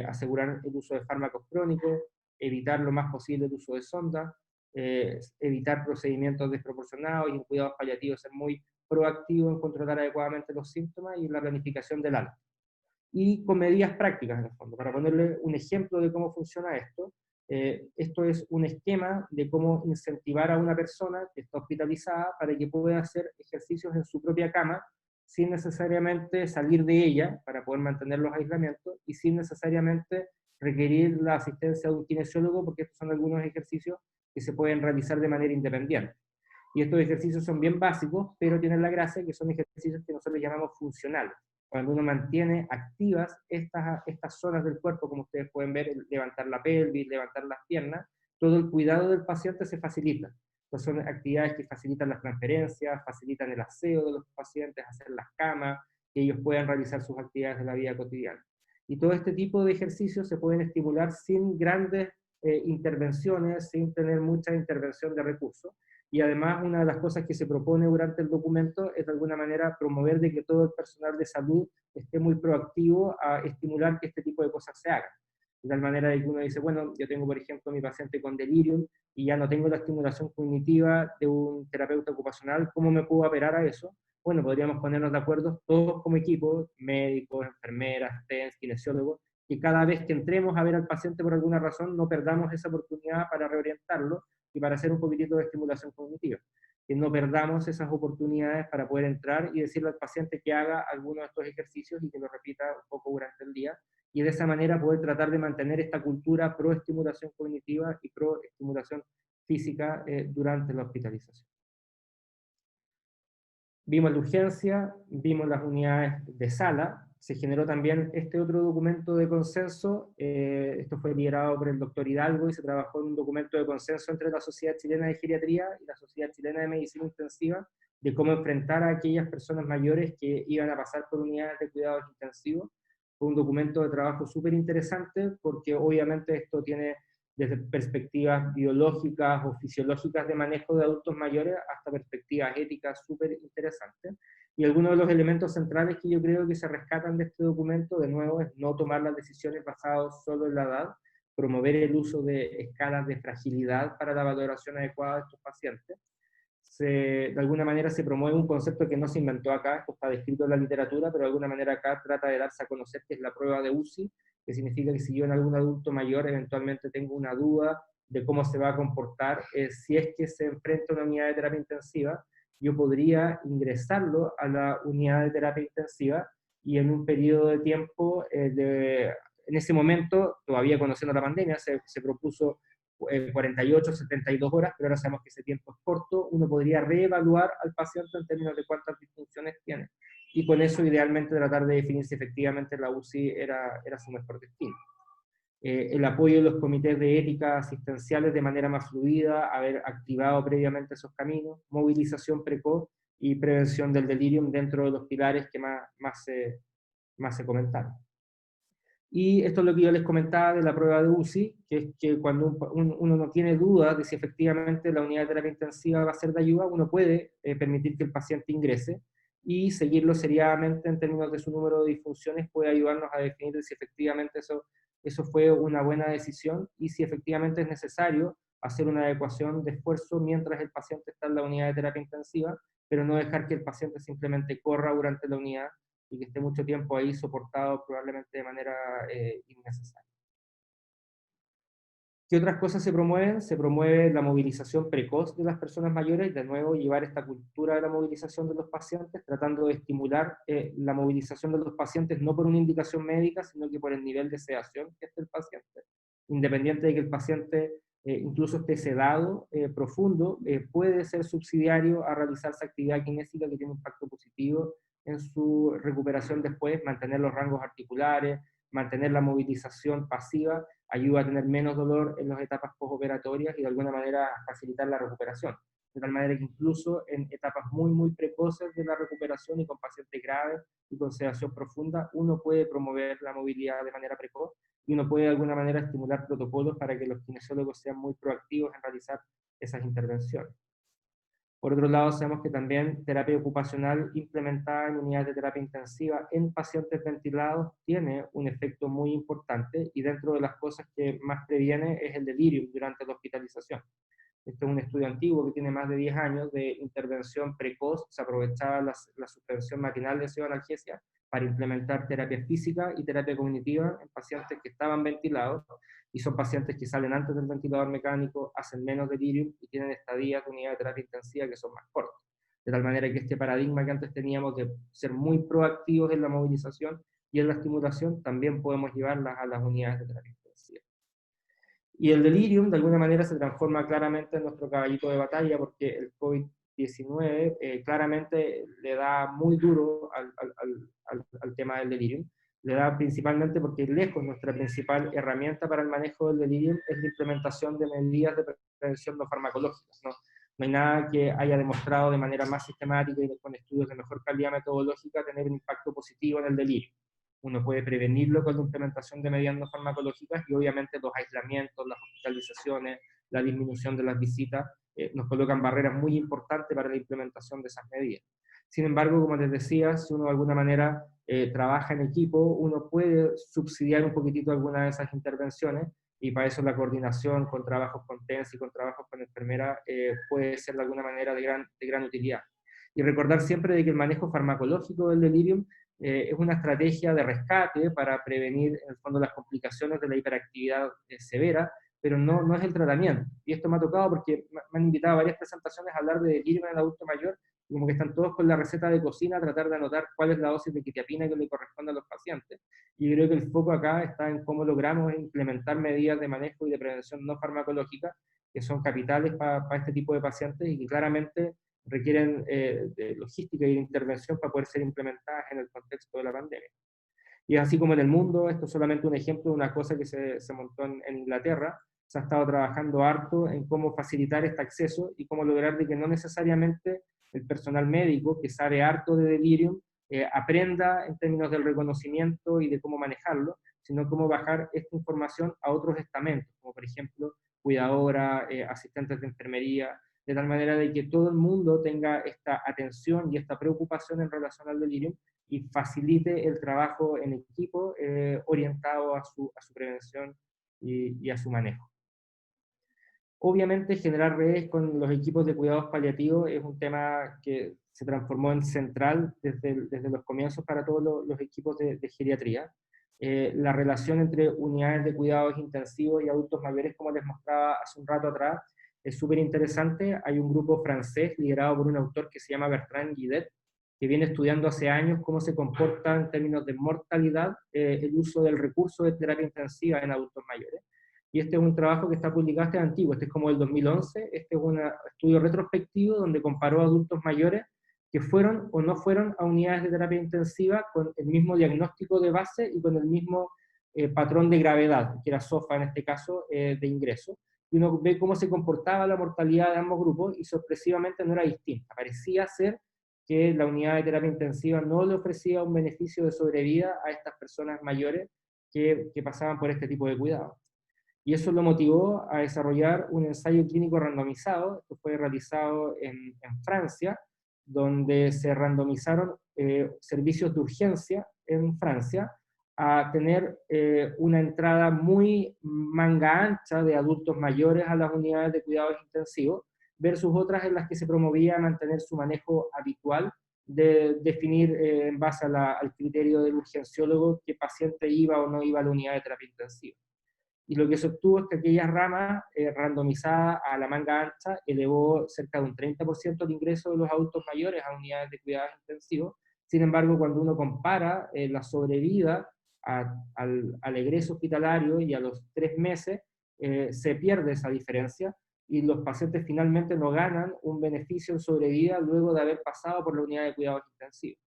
asegurar el uso de fármacos crónicos, evitar lo más posible el uso de sonda, evitar procedimientos desproporcionados y en cuidados paliativos ser muy proactivo en controlar adecuadamente los síntomas y en la planificación del alta. Y con medidas prácticas en el fondo. Para ponerle un ejemplo de cómo funciona esto, esto es un esquema de cómo incentivar a una persona que está hospitalizada para que pueda hacer ejercicios en su propia cama sin necesariamente salir de ella para poder mantener los aislamientos y sin necesariamente requerir la asistencia de un kinesiólogo, porque estos son algunos ejercicios que se pueden realizar de manera independiente. Y estos ejercicios son bien básicos, pero tienen la gracia que son ejercicios que nosotros llamamos funcionales. Cuando uno mantiene activas estas zonas del cuerpo, como ustedes pueden ver, levantar la pelvis, levantar las piernas, todo el cuidado del paciente se facilita. Entonces son actividades que facilitan las transferencias, facilitan el aseo de los pacientes, hacer las camas, que ellos puedan realizar sus actividades de la vida cotidiana. Y todo este tipo de ejercicios se pueden estimular sin grandes intervenciones, sin tener mucha intervención de recursos. Y además una de las cosas que se propone durante el documento es de alguna manera promover de que todo el personal de salud esté muy proactivo a estimular que este tipo de cosas se hagan. De tal manera de que uno dice, bueno, yo tengo por ejemplo mi paciente con delirium y ya no tengo la estimulación cognitiva de un terapeuta ocupacional, ¿cómo me puedo aperar a eso? Bueno, podríamos ponernos de acuerdo todos como equipo, médicos, enfermeras, TENS, kinesiólogos, que cada vez que entremos a ver al paciente por alguna razón no perdamos esa oportunidad para reorientarlo y para hacer un poquitito de estimulación cognitiva. Que no perdamos esas oportunidades para poder entrar y decirle al paciente que haga alguno de estos ejercicios y que lo repita un poco durante el día, y de esa manera poder tratar de mantener esta cultura pro estimulación cognitiva y pro estimulación física durante la hospitalización. Vimos la urgencia, vimos las unidades de sala, se generó también este otro documento de consenso, esto fue liderado por el doctor Hidalgo y se trabajó en un documento de consenso entre la Sociedad Chilena de Geriatría y la Sociedad Chilena de Medicina Intensiva, de cómo enfrentar a aquellas personas mayores que iban a pasar por unidades de cuidados intensivos. Fue un documento de trabajo súper interesante porque obviamente esto tiene desde perspectivas biológicas o fisiológicas de manejo de adultos mayores hasta perspectivas éticas súper interesantes. Y algunos de los elementos centrales que yo creo que se rescatan de este documento, de nuevo, es no tomar las decisiones basadas solo en la edad, promover el uso de escalas de fragilidad para la valoración adecuada de estos pacientes. De alguna manera se promueve un concepto que no se inventó acá, esto está descrito en la literatura, pero de alguna manera acá trata de darse a conocer que es la prueba de UCI, que significa que si yo en algún adulto mayor eventualmente tengo una duda de cómo se va a comportar, si es que se enfrenta a una unidad de terapia intensiva, yo podría ingresarlo a la unidad de terapia intensiva y en un periodo de tiempo, en ese momento, todavía conociendo la pandemia, se propuso 48, 72 horas, pero ahora sabemos que ese tiempo es corto, uno podría reevaluar al paciente en términos de cuántas disfunciones tiene, y con eso idealmente tratar de definir si efectivamente la UCI era su mejor destino. El apoyo de los comités de ética asistenciales de manera más fluida, haber activado previamente esos caminos, movilización precoz y prevención del delirium dentro de los pilares que más se comentaron. Y esto es lo que yo les comentaba de la prueba de UCI, que es que cuando uno no tiene dudas de si efectivamente la unidad de terapia intensiva va a ser de ayuda, uno puede permitir que el paciente ingrese y seguirlo seriadamente en términos de su número de disfunciones puede ayudarnos a definir si efectivamente eso fue una buena decisión y si efectivamente es necesario hacer una adecuación de esfuerzo mientras el paciente está en la unidad de terapia intensiva, pero no dejar que el paciente simplemente corra durante la unidad y que esté mucho tiempo ahí soportado probablemente de manera innecesaria. ¿Qué otras cosas se promueven? Se promueve la movilización precoz de las personas mayores, de nuevo llevar esta cultura de la movilización de los pacientes, tratando de estimular la movilización de los pacientes no por una indicación médica, sino que por el nivel de sedación que esté el paciente. Independiente de que el paciente incluso esté sedado profundo, puede ser subsidiario a realizarse actividad kinésica que tiene un impacto positivo en su recuperación después, mantener los rangos articulares, mantener la movilización pasiva, ayuda a tener menos dolor en las etapas postoperatorias y de alguna manera facilitar la recuperación. De tal manera que incluso en etapas muy, muy precoces de la recuperación y con pacientes graves y con sedación profunda, uno puede promover la movilidad de manera precoz y uno puede de alguna manera estimular protocolos para que los kinesiólogos sean muy proactivos en realizar esas intervenciones. Por otro lado, sabemos que también terapia ocupacional implementada en unidades de terapia intensiva en pacientes ventilados tiene un efecto muy importante y dentro de las cosas que más previene es el delirium durante la hospitalización. Este es un estudio antiguo que tiene más de 10 años de intervención precoz, se aprovechaba la suspensión matinal de pseudoanalgesia para implementar terapia física y terapia cognitiva en pacientes que estaban ventilados, y son pacientes que salen antes del ventilador mecánico, hacen menos delirium y tienen estadías de unidad de terapia intensiva que son más cortas. De tal manera que este paradigma que antes teníamos de ser muy proactivos en la movilización y en la estimulación, también podemos llevarlas a las unidades de terapia intensiva. Y el delirium de alguna manera se transforma claramente en nuestro caballito de batalla porque el COVID COVID-19 claramente le da muy duro al tema del delirium. Le da principalmente porque lejos nuestra principal herramienta para el manejo del delirium es la implementación de medidas de prevención no farmacológicas. No hay nada que haya demostrado de manera más sistemática y con estudios de mejor calidad metodológica tener un impacto positivo en el delirio. Uno puede prevenirlo con la implementación de medidas no farmacológicas y obviamente los aislamientos, las hospitalizaciones, la disminución de las visitas nos colocan barreras muy importantes para la implementación de esas medidas. Sin embargo, como les decía, si uno de alguna manera trabaja en equipo, uno puede subsidiar un poquitito algunas de esas intervenciones y para eso la coordinación con trabajos con TENS y con trabajos con enfermera puede ser de alguna manera de gran utilidad. Y recordar siempre de que el manejo farmacológico del delirium es una estrategia de rescate para prevenir en el fondo las complicaciones de la hiperactividad severa, pero no es el tratamiento. Y esto me ha tocado porque me han invitado a varias presentaciones a hablar de delirium en el adulto mayor, y como que están todos con la receta de cocina a tratar de anotar cuál es la dosis de quetiapina que le corresponde a los pacientes. Y creo que el foco acá está en cómo logramos implementar medidas de manejo y de prevención no farmacológica que son capitales para este tipo de pacientes y que claramente requieren de logística y de intervención para poder ser implementadas en el contexto de la pandemia. Y es así como en el mundo, esto es solamente un ejemplo de una cosa que se montó en Inglaterra, se ha estado trabajando harto en cómo facilitar este acceso y cómo lograr de que no necesariamente el personal médico que sabe harto de delirium aprenda en términos del reconocimiento y de cómo manejarlo, sino cómo bajar esta información a otros estamentos, como por ejemplo cuidadora, asistentes de enfermería, de tal manera de que todo el mundo tenga esta atención y esta preocupación en relación al delirium y facilite el trabajo en equipo orientado a su prevención y a su manejo. Obviamente generar redes con los equipos de cuidados paliativos es un tema que se transformó en central desde los comienzos para todos los equipos de geriatría. La relación entre unidades de cuidados intensivos y adultos mayores, como les mostraba hace un rato atrás, es súper interesante. Hay un grupo francés liderado por un autor que se llama Bertrand Guidet, que viene estudiando hace años cómo se comporta en términos de mortalidad el uso del recurso de terapia intensiva en adultos mayores. Y este es un trabajo que está publicado, este es antiguo, este es como el 2011, este es un estudio retrospectivo donde comparó a adultos mayores que fueron o no fueron a unidades de terapia intensiva con el mismo diagnóstico de base y con el mismo patrón de gravedad, que era SOFA en este caso, de ingreso. Y uno ve cómo se comportaba la mortalidad de ambos grupos y sorpresivamente no era distinta. Parecía ser que la unidad de terapia intensiva no le ofrecía un beneficio de sobrevida a estas personas mayores que pasaban por este tipo de cuidados. Y eso lo motivó a desarrollar un ensayo clínico randomizado, que fue realizado en Francia, donde se randomizaron servicios de urgencia en Francia a tener una entrada muy manga ancha de adultos mayores a las unidades de cuidados intensivos, versus otras en las que se promovía mantener su manejo habitual de definir en base al criterio del urgenciólogo qué paciente iba o no iba a la unidad de terapia intensiva. Y lo que se obtuvo es que aquella rama randomizada a la manga ancha elevó cerca de un 30% el ingreso de los adultos mayores a unidades de cuidados intensivos. Sin embargo, cuando uno compara la sobrevida al egreso hospitalario y a los 3 meses, se pierde esa diferencia y los pacientes finalmente no ganan un beneficio en sobrevida luego de haber pasado por la unidad de cuidados intensivos.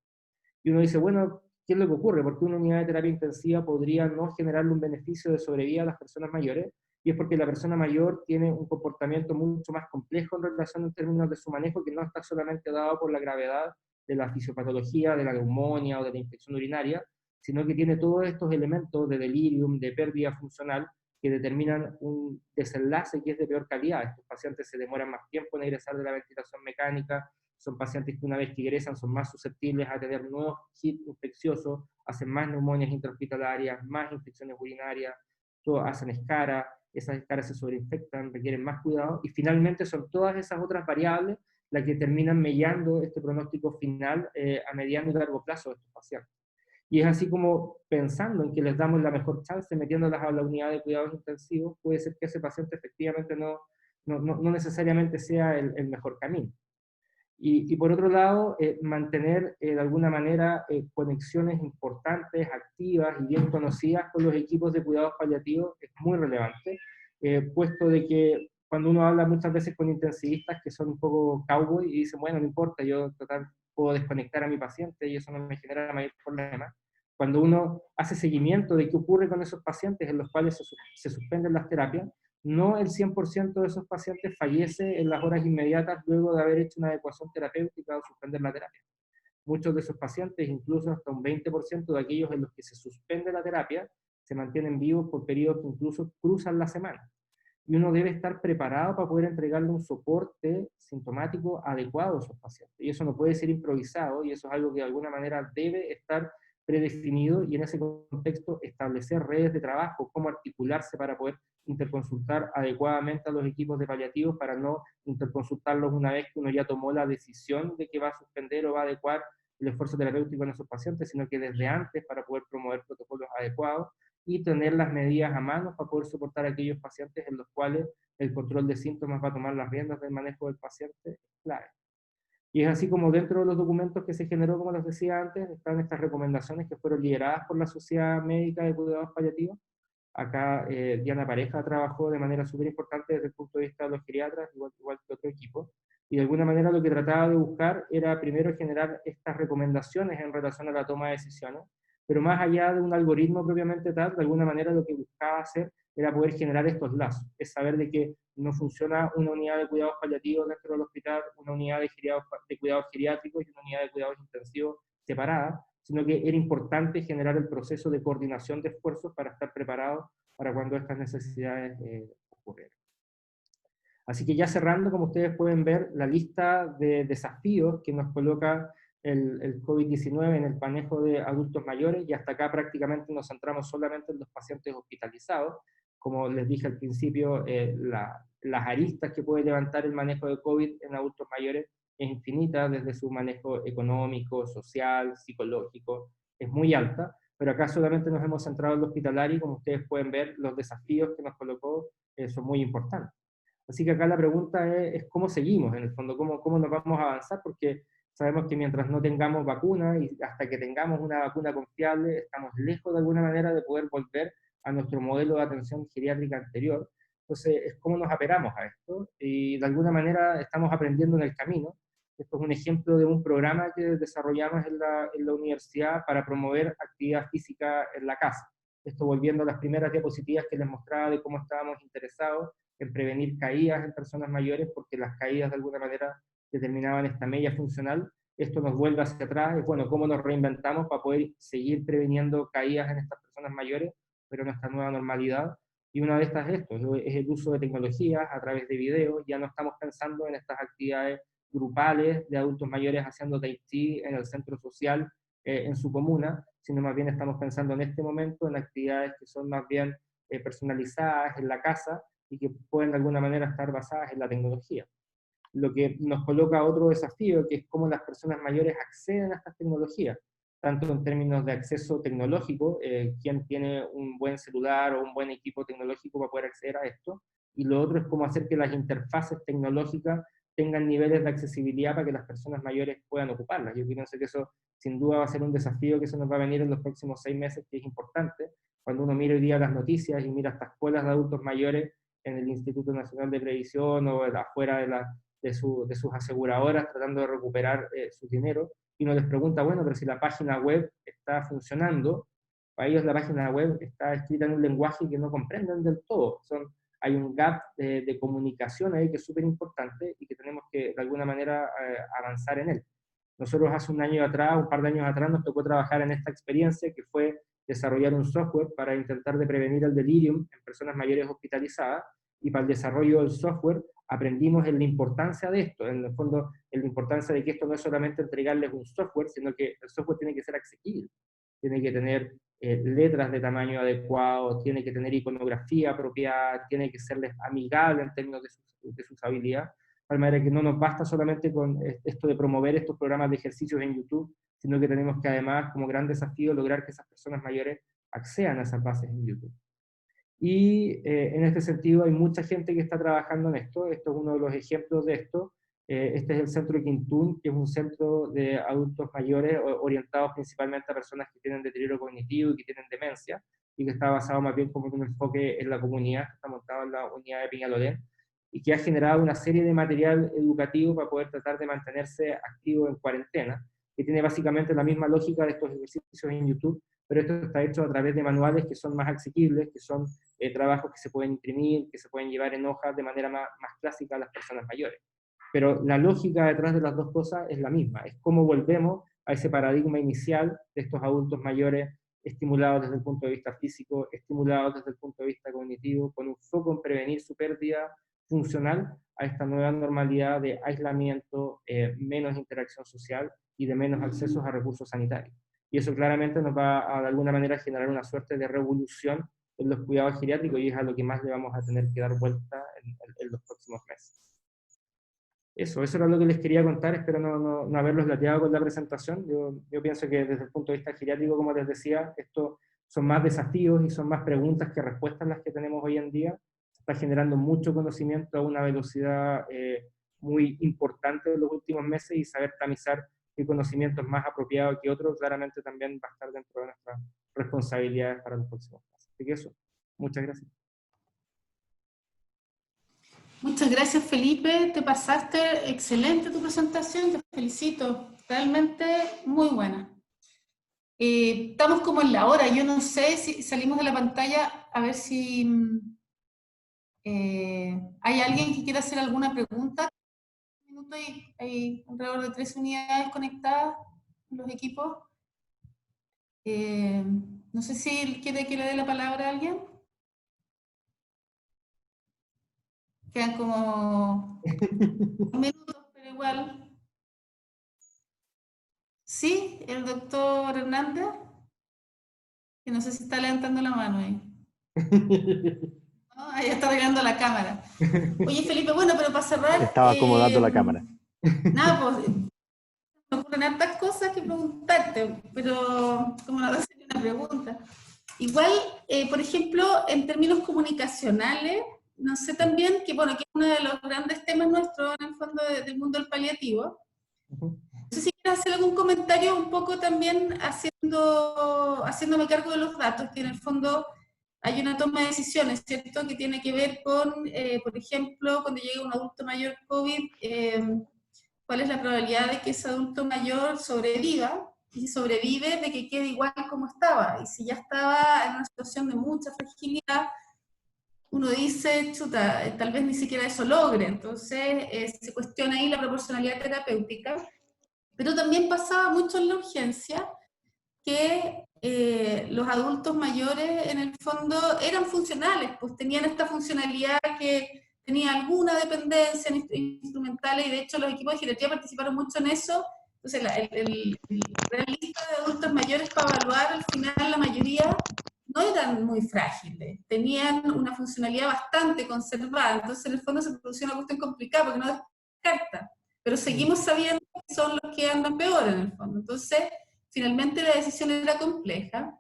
Y uno dice, bueno, ¿qué es lo que ocurre? Porque una unidad de terapia intensiva podría no generarle un beneficio de sobrevida a las personas mayores, y es porque la persona mayor tiene un comportamiento mucho más complejo en relación en términos de su manejo, que no está solamente dado por la gravedad de la fisiopatología, de la neumonía o de la infección urinaria, sino que tiene todos estos elementos de delirium, de pérdida funcional, que determinan un desenlace que es de peor calidad. Estos pacientes se demoran más tiempo en egresar de la ventilación mecánica, son pacientes que una vez que egresan son más susceptibles a tener nuevos hits infecciosos, hacen más neumonias intrahospitalarias, más infecciones urinarias, hacen escaras, esas escaras se sobreinfectan, requieren más cuidado, y finalmente son todas esas otras variables las que terminan mellando este pronóstico final a mediano y largo plazo de estos pacientes. Y es así como pensando en que les damos la mejor chance metiéndolas a la unidad de cuidados intensivos, puede ser que ese paciente efectivamente no necesariamente sea el mejor camino. Y por otro lado, mantener de alguna manera conexiones importantes, activas y bien conocidas con los equipos de cuidados paliativos es muy relevante, puesto de que cuando uno habla muchas veces con intensivistas que son un poco cowboy y dicen, bueno, no importa, yo total puedo desconectar a mi paciente y eso no me genera mayor problema. Cuando uno hace seguimiento de qué ocurre con esos pacientes en los cuales se suspenden las terapias, no el 100% de esos pacientes fallece en las horas inmediatas luego de haber hecho una adecuación terapéutica o suspender la terapia. Muchos de esos pacientes, incluso hasta un 20% de aquellos en los que se suspende la terapia, se mantienen vivos por periodos que incluso cruzan la semana. Y uno debe estar preparado para poder entregarle un soporte sintomático adecuado a esos pacientes. Y eso no puede ser improvisado, y eso es algo que de alguna manera debe estar predefinido, y en ese contexto establecer redes de trabajo, cómo articularse para poder interconsultar adecuadamente a los equipos de paliativos, para no interconsultarlos una vez que uno ya tomó la decisión de que va a suspender o va a adecuar el esfuerzo terapéutico en esos pacientes, sino que desde antes para poder promover protocolos adecuados y tener las medidas a mano para poder soportar a aquellos pacientes en los cuales el control de síntomas va a tomar las riendas del manejo del paciente es clave. Y es así como dentro de los documentos que se generó, como les decía antes, están estas recomendaciones que fueron lideradas por la Sociedad Médica de Cuidados Paliativos. Acá Diana Pareja trabajó de manera súper importante desde el punto de vista de los geriatras, igual que otro equipo, y de alguna manera lo que trataba de buscar era primero generar estas recomendaciones en relación a la toma de decisiones, pero más allá de un algoritmo propiamente tal, de alguna manera lo que buscaba hacer era poder generar estos lazos, es saber de que no funciona una unidad de cuidados paliativos dentro del hospital, una unidad de cuidados geriátricos y una unidad de cuidados intensivos separada, sino que era importante generar el proceso de coordinación de esfuerzos para estar preparados para cuando estas necesidades ocurrieran. Así que ya cerrando, como ustedes pueden ver, la lista de desafíos que nos coloca el COVID-19 en el manejo de adultos mayores, y hasta acá prácticamente nos centramos solamente en los pacientes hospitalizados. Como les dije al principio, las aristas que puede levantar el manejo de COVID en adultos mayores es infinita, desde su manejo económico, social, psicológico, es muy alta, pero acá solamente nos hemos centrado en lo hospitalario y como ustedes pueden ver, los desafíos que nos colocó son muy importantes. Así que acá la pregunta es cómo seguimos, en el fondo, cómo nos vamos a avanzar, porque sabemos que mientras no tengamos vacuna y hasta que tengamos una vacuna confiable, estamos lejos de alguna manera de poder volver a nuestro modelo de atención geriátrica anterior. Entonces, es cómo nos aperamos a esto y de alguna manera estamos aprendiendo en el camino. Esto es un ejemplo de un programa que desarrollamos en la universidad para promover actividad física en la casa. Esto volviendo a las primeras diapositivas que les mostraba de cómo estábamos interesados en prevenir caídas en personas mayores, porque las caídas de alguna manera determinaban esta mella funcional. Esto nos vuelve hacia atrás, es bueno, cómo nos reinventamos para poder seguir previniendo caídas en estas personas mayores, pero en esta nueva normalidad. Y una de estas es esto, es el uso de tecnologías a través de videos. Ya no estamos pensando en estas actividades grupales de adultos mayores haciendo tai chi en el centro social, en su comuna, sino más bien estamos pensando en este momento en actividades que son más bien personalizadas en la casa, y que pueden de alguna manera estar basadas en la tecnología. Lo que nos coloca otro desafío, que es cómo las personas mayores acceden a estas tecnologías, tanto en términos de acceso tecnológico, quién tiene un buen celular o un buen equipo tecnológico para poder acceder a esto, y lo otro es cómo hacer que las interfaces tecnológicas tengan niveles de accesibilidad para que las personas mayores puedan ocuparlas. Yo pienso que eso sin duda va a ser un desafío que se nos va a venir en los próximos 6 meses, que es importante. Cuando uno mira hoy día las noticias y mira estas colas de adultos mayores en el Instituto Nacional de Previsión o afuera de sus aseguradoras tratando de recuperar su dinero, y uno les pregunta, bueno, pero si la página web está funcionando, para ellos la página web está escrita en un lenguaje que no comprenden del todo. Hay un gap de comunicación ahí que es súper importante y que tenemos que de alguna manera avanzar en él. Nosotros hace un año atrás, un par de años atrás, nos tocó trabajar en esta experiencia que fue desarrollar un software para intentar de prevenir el delirium en personas mayores hospitalizadas, y para el desarrollo del software aprendimos en la importancia de esto, en el fondo en la importancia de que esto no es solamente entregarles un software, sino que el software tiene que ser accesible, tiene que tener letras de tamaño adecuado, tiene que tener iconografía apropiada, tiene que serles amigable en términos de su usabilidad, de manera que no nos basta solamente con esto de promover estos programas de ejercicios en YouTube, sino que tenemos que además, como gran desafío, lograr que esas personas mayores accedan a esas bases en YouTube. Y en este sentido hay mucha gente que está trabajando en esto. Esto es uno de los ejemplos de esto. Este es el Centro Quintún, que es un centro de adultos mayores orientados principalmente a personas que tienen deterioro cognitivo y que tienen demencia, y que está basado más bien como en un enfoque en la comunidad, que está montado en la unidad de Peñalolén. y que ha generado una serie de material educativo para poder tratar de mantenerse activo en cuarentena, que tiene básicamente la misma lógica de estos ejercicios en YouTube, pero esto está hecho a través de manuales que son más asequibles, que son trabajos que se pueden imprimir, que se pueden llevar en hojas de manera más clásica a las personas mayores. Pero la lógica detrás de las dos cosas es la misma, es cómo volvemos a ese paradigma inicial de estos adultos mayores estimulados desde el punto de vista físico, estimulados desde el punto de vista cognitivo, con un foco en prevenir su pérdida funcional a esta nueva normalidad de aislamiento, menos interacción social y de menos accesos a recursos sanitarios. Y eso claramente nos va a, de alguna manera, generar una suerte de revolución en los cuidados geriátricos y es a lo que más le vamos a tener que dar vuelta en los próximos meses. Eso era lo que les quería contar, espero no haberlos lateado con la presentación. Yo pienso que desde el punto de vista geriátrico, como les decía, esto son más desafíos y son más preguntas que respuestas las que tenemos hoy en día. Se está generando mucho conocimiento a una velocidad muy importante en los últimos meses y saber tamizar qué conocimiento es más apropiado que otro, claramente también va a estar dentro de nuestras responsabilidades para los próximos meses. Así que eso, muchas gracias. Muchas gracias, Felipe. Te pasaste excelente tu presentación, te felicito. Realmente muy buena. Estamos como en la hora, yo no sé si salimos de la pantalla, a ver si hay alguien que quiera hacer alguna pregunta. Hay alrededor de 3 unidades conectadas en los equipos. No sé si quiere que le dé la palabra a alguien. Quedan como minutos, pero igual. Sí, el doctor Hernández, que no sé si está levantando la mano ahí. ¿No? Ahí está arreglando la cámara. Oye, Felipe, bueno, pero para cerrar... Estaba acomodando la cámara. Nada, pues me ocurren hartas cosas que preguntarte, pero como no hacer una pregunta. Igual, por ejemplo, en términos comunicacionales, no sé también que, bueno, que es uno de los grandes temas nuestros en el fondo del mundo del paliativo. No sé si quieres hacer algún comentario un poco también haciéndome cargo de los datos, que en el fondo hay una toma de decisiones, ¿cierto? Que tiene que ver con, por ejemplo, cuando llega un adulto mayor COVID, cuál es la probabilidad de que ese adulto mayor sobreviva, y si sobrevive, de que quede igual como estaba. Y si ya estaba en una situación de mucha fragilidad, uno dice, chuta, tal vez ni siquiera eso logre. Entonces se cuestiona ahí la proporcionalidad terapéutica. Pero también pasaba mucho en la urgencia que los adultos mayores en el fondo eran funcionales, pues tenían esta funcionalidad que tenía alguna dependencia instrumental y de hecho los equipos de geriatría participaron mucho en eso. Entonces la lista de adultos mayores para evaluar, al final la mayoría no eran muy frágiles, tenían una funcionalidad bastante conservada, entonces en el fondo se producía una cuestión complicada porque no descarta, pero seguimos sabiendo que son los que andan peor en el fondo. Entonces, finalmente la decisión era compleja,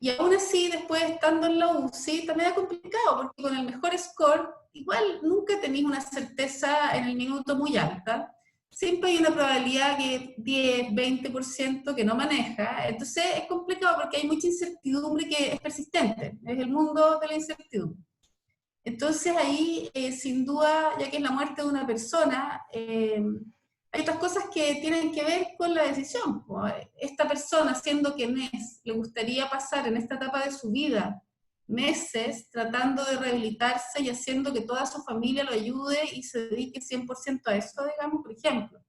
y aún así, después estando en la UCI, también era complicado, porque con el mejor score, igual nunca tenéis una certeza en el minuto muy alta, siempre hay una probabilidad que 10, 20% que no maneja, entonces es complicado porque hay mucha incertidumbre que es persistente, es el mundo de la incertidumbre. Entonces ahí, sin duda, ya que es la muerte de una persona, hay otras cosas que tienen que ver con la decisión. Esta persona, siendo quien es, le gustaría pasar en esta etapa de su vida meses tratando de rehabilitarse y haciendo que toda su familia lo ayude y se dedique 100% a eso, digamos, por ejemplo.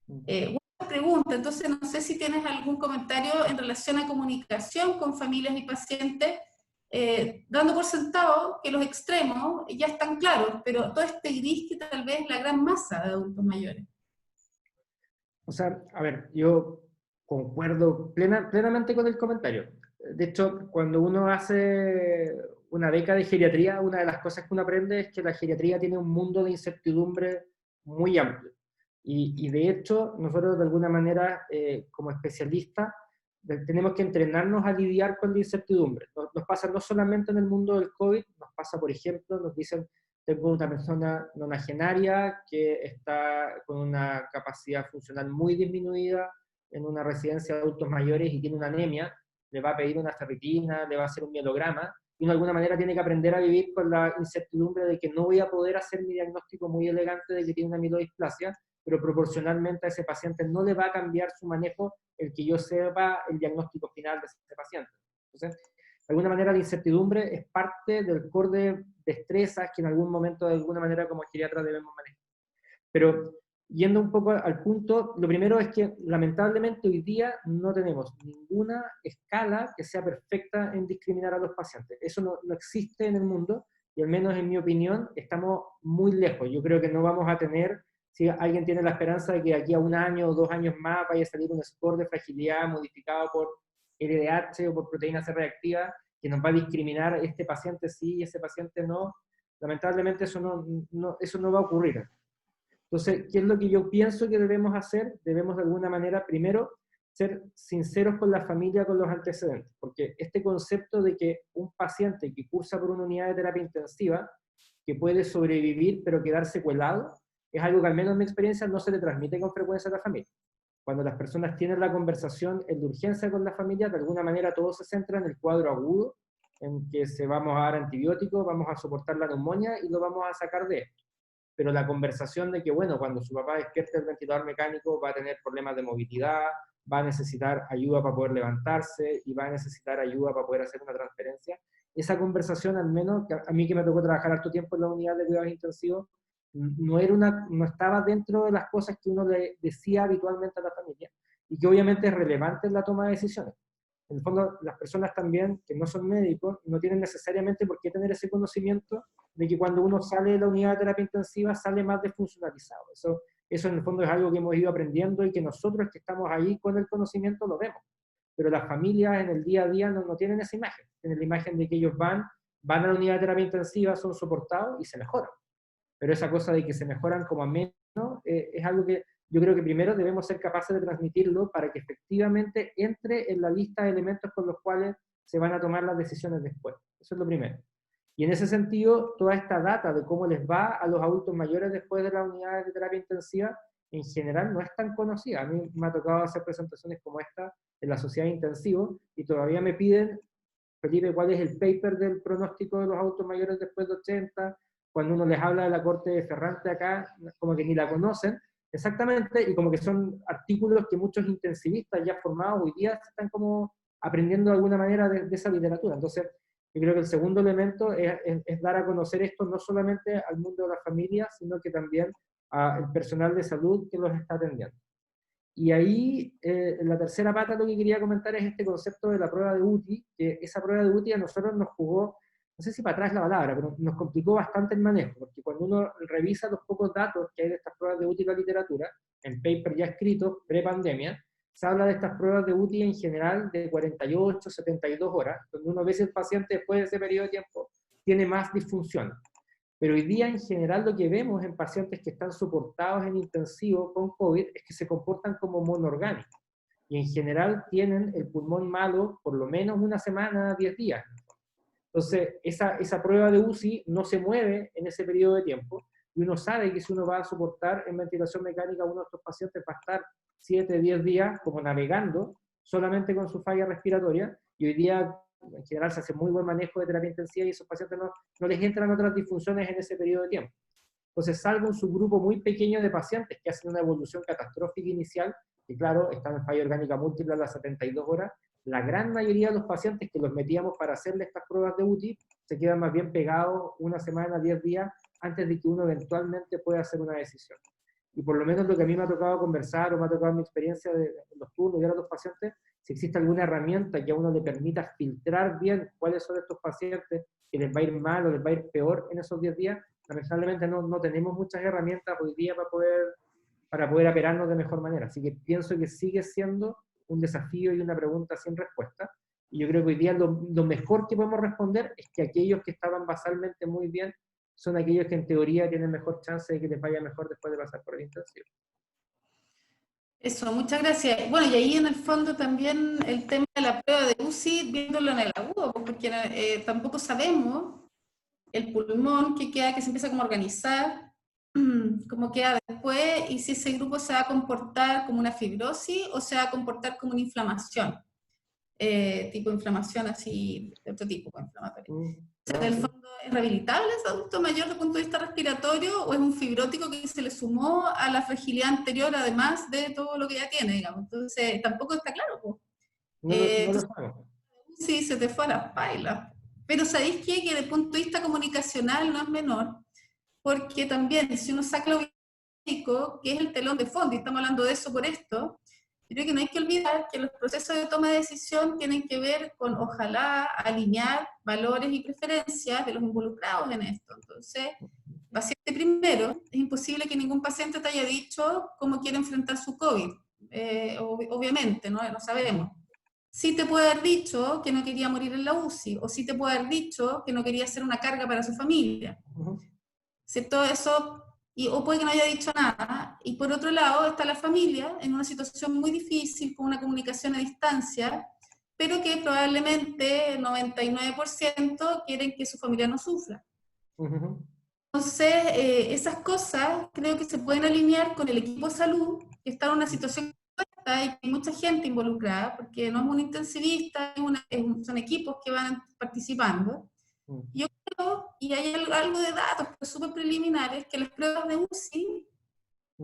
Una pregunta, entonces no sé si tienes algún comentario en relación a comunicación con familias y pacientes, dando por sentado que los extremos ya están claros, pero todo este gris que tal vez la gran masa de adultos mayores. O sea, a ver, yo concuerdo plenamente con el comentario. De hecho, cuando uno hace una beca de geriatría, una de las cosas que uno aprende es que la geriatría tiene un mundo de incertidumbre muy amplio. Y de hecho, nosotros de alguna manera, como especialistas, tenemos que entrenarnos a lidiar con la incertidumbre. Nos pasa no solamente en el mundo del COVID, nos pasa, por ejemplo, nos dicen, tengo una persona nonagenaria que está con una capacidad funcional muy disminuida en una residencia de adultos mayores y tiene una anemia, le va a pedir una ferritina, le va a hacer un mielograma, y de alguna manera tiene que aprender a vivir con la incertidumbre de que no voy a poder hacer mi diagnóstico muy elegante de que tiene una amiloidisplasia, pero proporcionalmente a ese paciente no le va a cambiar su manejo el que yo sepa el diagnóstico final de ese paciente. Entonces, de alguna manera la incertidumbre es parte del core de destrezas que en algún momento de alguna manera como geriatra debemos manejar. Pero yendo un poco al punto, lo primero es que lamentablemente hoy día no tenemos ninguna escala que sea perfecta en discriminar a los pacientes. Eso no existe en el mundo y al menos en mi opinión estamos muy lejos. Yo creo que no vamos a tener, si alguien tiene la esperanza de que de aquí a 1 año o 2 años más vaya a salir un score de fragilidad modificado por LDH o por proteína C reactiva que nos va a discriminar este paciente sí y ese paciente no, lamentablemente eso no va a ocurrir. Entonces, ¿qué es lo que yo pienso que debemos hacer? Debemos de alguna manera, primero, ser sinceros con la familia, con los antecedentes, porque este concepto de que un paciente que cursa por una unidad de terapia intensiva, que puede sobrevivir pero quedar secuelado, es algo que al menos en mi experiencia no se le transmite con frecuencia a la familia. Cuando las personas tienen la conversación en la urgencia con la familia, de alguna manera todo se centra en el cuadro agudo, en que se vamos a dar antibióticos, vamos a soportar la neumonía y lo vamos a sacar de esto. Pero la conversación de que, bueno, cuando su papá despierte el ventilador mecánico va a tener problemas de movilidad, va a necesitar ayuda para poder levantarse y va a necesitar ayuda para poder hacer una transferencia, esa conversación, al menos, a mí que me tocó trabajar harto tiempo en la unidad de cuidados intensivos, no estaba dentro de las cosas que uno le decía habitualmente a la familia y que obviamente es relevante en la toma de decisiones. En el fondo, las personas también que no son médicos no tienen necesariamente por qué tener ese conocimiento de que cuando uno sale de la unidad de terapia intensiva sale más desfuncionalizado. Eso en el fondo es algo que hemos ido aprendiendo y que nosotros que estamos ahí con el conocimiento lo vemos. Pero las familias en el día a día no tienen esa imagen. Tienen la imagen de que ellos van a la unidad de terapia intensiva, son soportados y se mejoran. Pero esa cosa de que se mejoran como a menos es algo que yo creo que primero debemos ser capaces de transmitirlo para que efectivamente entre en la lista de elementos con los cuales se van a tomar las decisiones después. Eso es lo primero. Y en ese sentido, toda esta data de cómo les va a los adultos mayores después de las unidades de terapia intensiva, en general no es tan conocida. A mí me ha tocado hacer presentaciones como esta en la sociedad de intensivos y todavía me piden, Felipe, ¿cuál es el paper del pronóstico de los adultos mayores después de 80? Cuando uno les habla de la corte de Ferrante acá, como que ni la conocen, exactamente, y como que son artículos que muchos intensivistas ya formados hoy día están como aprendiendo de alguna manera de esa literatura. Entonces, yo creo que el segundo elemento es dar a conocer esto no solamente al mundo de la familia, sino que también al personal de salud que los está atendiendo. Y ahí, la tercera pata lo que quería comentar es este concepto de la prueba de UTI, que esa prueba de UTI a nosotros nos jugó, no sé si para atrás la palabra, pero nos complicó bastante el manejo, porque cuando uno revisa los pocos datos que hay de estas pruebas de UTI en la literatura, en paper ya escritos, pre-pandemia, se habla de estas pruebas de UTI en general de 48, 72 horas, donde uno ve si el paciente después de ese periodo de tiempo tiene más disfunción. Pero hoy día en general lo que vemos en pacientes que están soportados en intensivo con COVID es que se comportan como monoorgánicos. Y en general tienen el pulmón malo por lo menos 1 semana, 10 días. Entonces, esa prueba de UCI no se mueve en ese periodo de tiempo, y uno sabe que si uno va a soportar en ventilación mecánica a uno de estos pacientes va a estar 7, 10 días como navegando solamente con su falla respiratoria, y hoy día en general se hace muy buen manejo de terapia intensiva y esos pacientes no les entran otras disfunciones en ese periodo de tiempo. Entonces, salvo un subgrupo muy pequeño de pacientes que hacen una evolución catastrófica inicial, que claro, están en falla orgánica múltiple a las 72 horas, la gran mayoría de los pacientes que los metíamos para hacerle estas pruebas de UTI se quedan más bien pegados 1 semana, 10 días, antes de que uno eventualmente pueda hacer una decisión. Y por lo menos lo que a mí me ha tocado conversar, o me ha tocado mi experiencia de los turnos y a los pacientes, si existe alguna herramienta que a uno le permita filtrar bien cuáles son estos pacientes que les va a ir mal o les va a ir peor en esos 10 días, lamentablemente no tenemos muchas herramientas hoy día para poder operarnos de mejor manera. Así que pienso que sigue siendo un desafío y una pregunta sin respuesta. Y yo creo que hoy día lo mejor que podemos responder es que aquellos que estaban basalmente muy bien son aquellos que en teoría tienen mejor chance de que les vaya mejor después de pasar por el intensivo. Eso, muchas gracias. Bueno, y ahí en el fondo también el tema de la prueba de UCI, viéndolo en el agudo, porque tampoco sabemos el pulmón que queda, que se empieza como a organizar, cómo queda después, y si ese grupo se va a comportar como una fibrosis o se va a comportar como una inflamación. tipo de inflamación así, de otro tipo de inflamatorio. En Ah, el fondo, ¿es rehabilitable ese adulto mayor desde el punto de vista respiratorio o es un fibrótico que se le sumó a la fragilidad anterior, además de todo lo que ya tiene, digamos? Entonces, tampoco está claro, pues. no lo Entonces, sabemos. sí, se te fue a las pailas. Pero ¿sabéis qué? Que desde el punto de vista comunicacional no es menor, porque también, si uno saca lo médico, que es el telón de fondo, y estamos hablando de eso por esto, creo que no hay que olvidar que los procesos de toma de decisión tienen que ver con, ojalá, alinear valores y preferencias de los involucrados en esto. Entonces, paciente primero, es imposible que ningún paciente te haya dicho cómo quiere enfrentar su COVID. Obviamente, ¿no? No sabemos. Sí te puede haber dicho que no quería morir en la UCI, o sí te puede haber dicho que no quería ser una carga para su familia. ¿Cierto? Eso, o puede que no haya dicho nada. Y por otro lado está la familia en una situación muy difícil, con una comunicación a distancia, pero que probablemente el 99% quieren que su familia no sufra. Entonces, esas cosas creo que se pueden alinear con el equipo de salud, que está en una situación y hay mucha gente involucrada, porque no es un intensivista, son equipos que van participando. Yo creo, y hay algo de datos súper preliminares, que las pruebas de UCI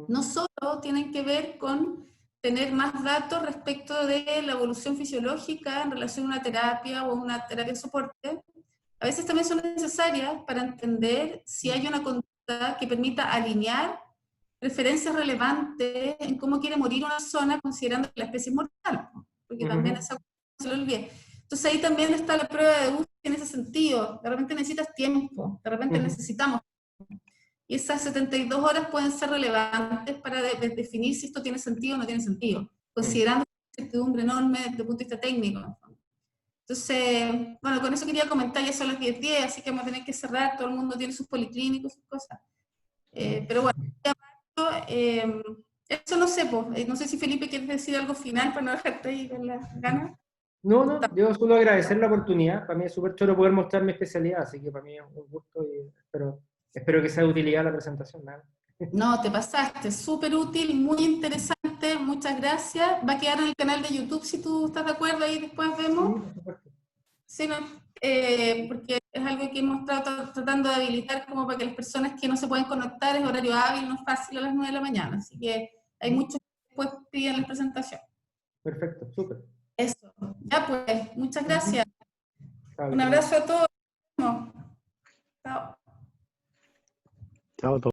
no solo tienen que ver con tener más datos respecto de la evolución fisiológica en relación a una terapia o una terapia de soporte, a veces también son necesarias para entender si hay una conducta que permita alinear preferencias relevantes en cómo quiere morir una persona considerando que la especie es mortal, porque también esa se lo olvide. Entonces ahí también está la prueba de UCI en ese sentido. De repente necesitas tiempo, de repente necesitamos. Y esas 72 horas pueden ser relevantes para definir si esto tiene sentido o no tiene sentido, considerando una incertidumbre enorme desde el punto de vista técnico. Entonces, bueno, con eso quería comentar, ya son las 10:10, así que vamos a tener que cerrar, todo el mundo tiene sus policlínicos, sus cosas. Pero bueno, eso no sé, pues, no sé si Felipe quieres decir algo final para no dejarte ahí con las ganas. No, yo solo agradecer la oportunidad. Para mí es súper chulo poder mostrar mi especialidad, así que para mí es un gusto y espero que sea de utilidad la presentación. Nada. No, te pasaste, súper útil, muy interesante, muchas gracias. Va a quedar en el canal de YouTube si tú estás de acuerdo, ahí después vemos. Sí, por supuesto. Sí, no, porque es algo que hemos estado tratando de habilitar como para que las personas que no se pueden conectar, es horario hábil, no es fácil a las 9 de la mañana, así que hay muchos que después piden la presentación. Perfecto, súper. Eso, ya pues, muchas gracias. Chao, Un abrazo a todos. Chao. Chao a todos.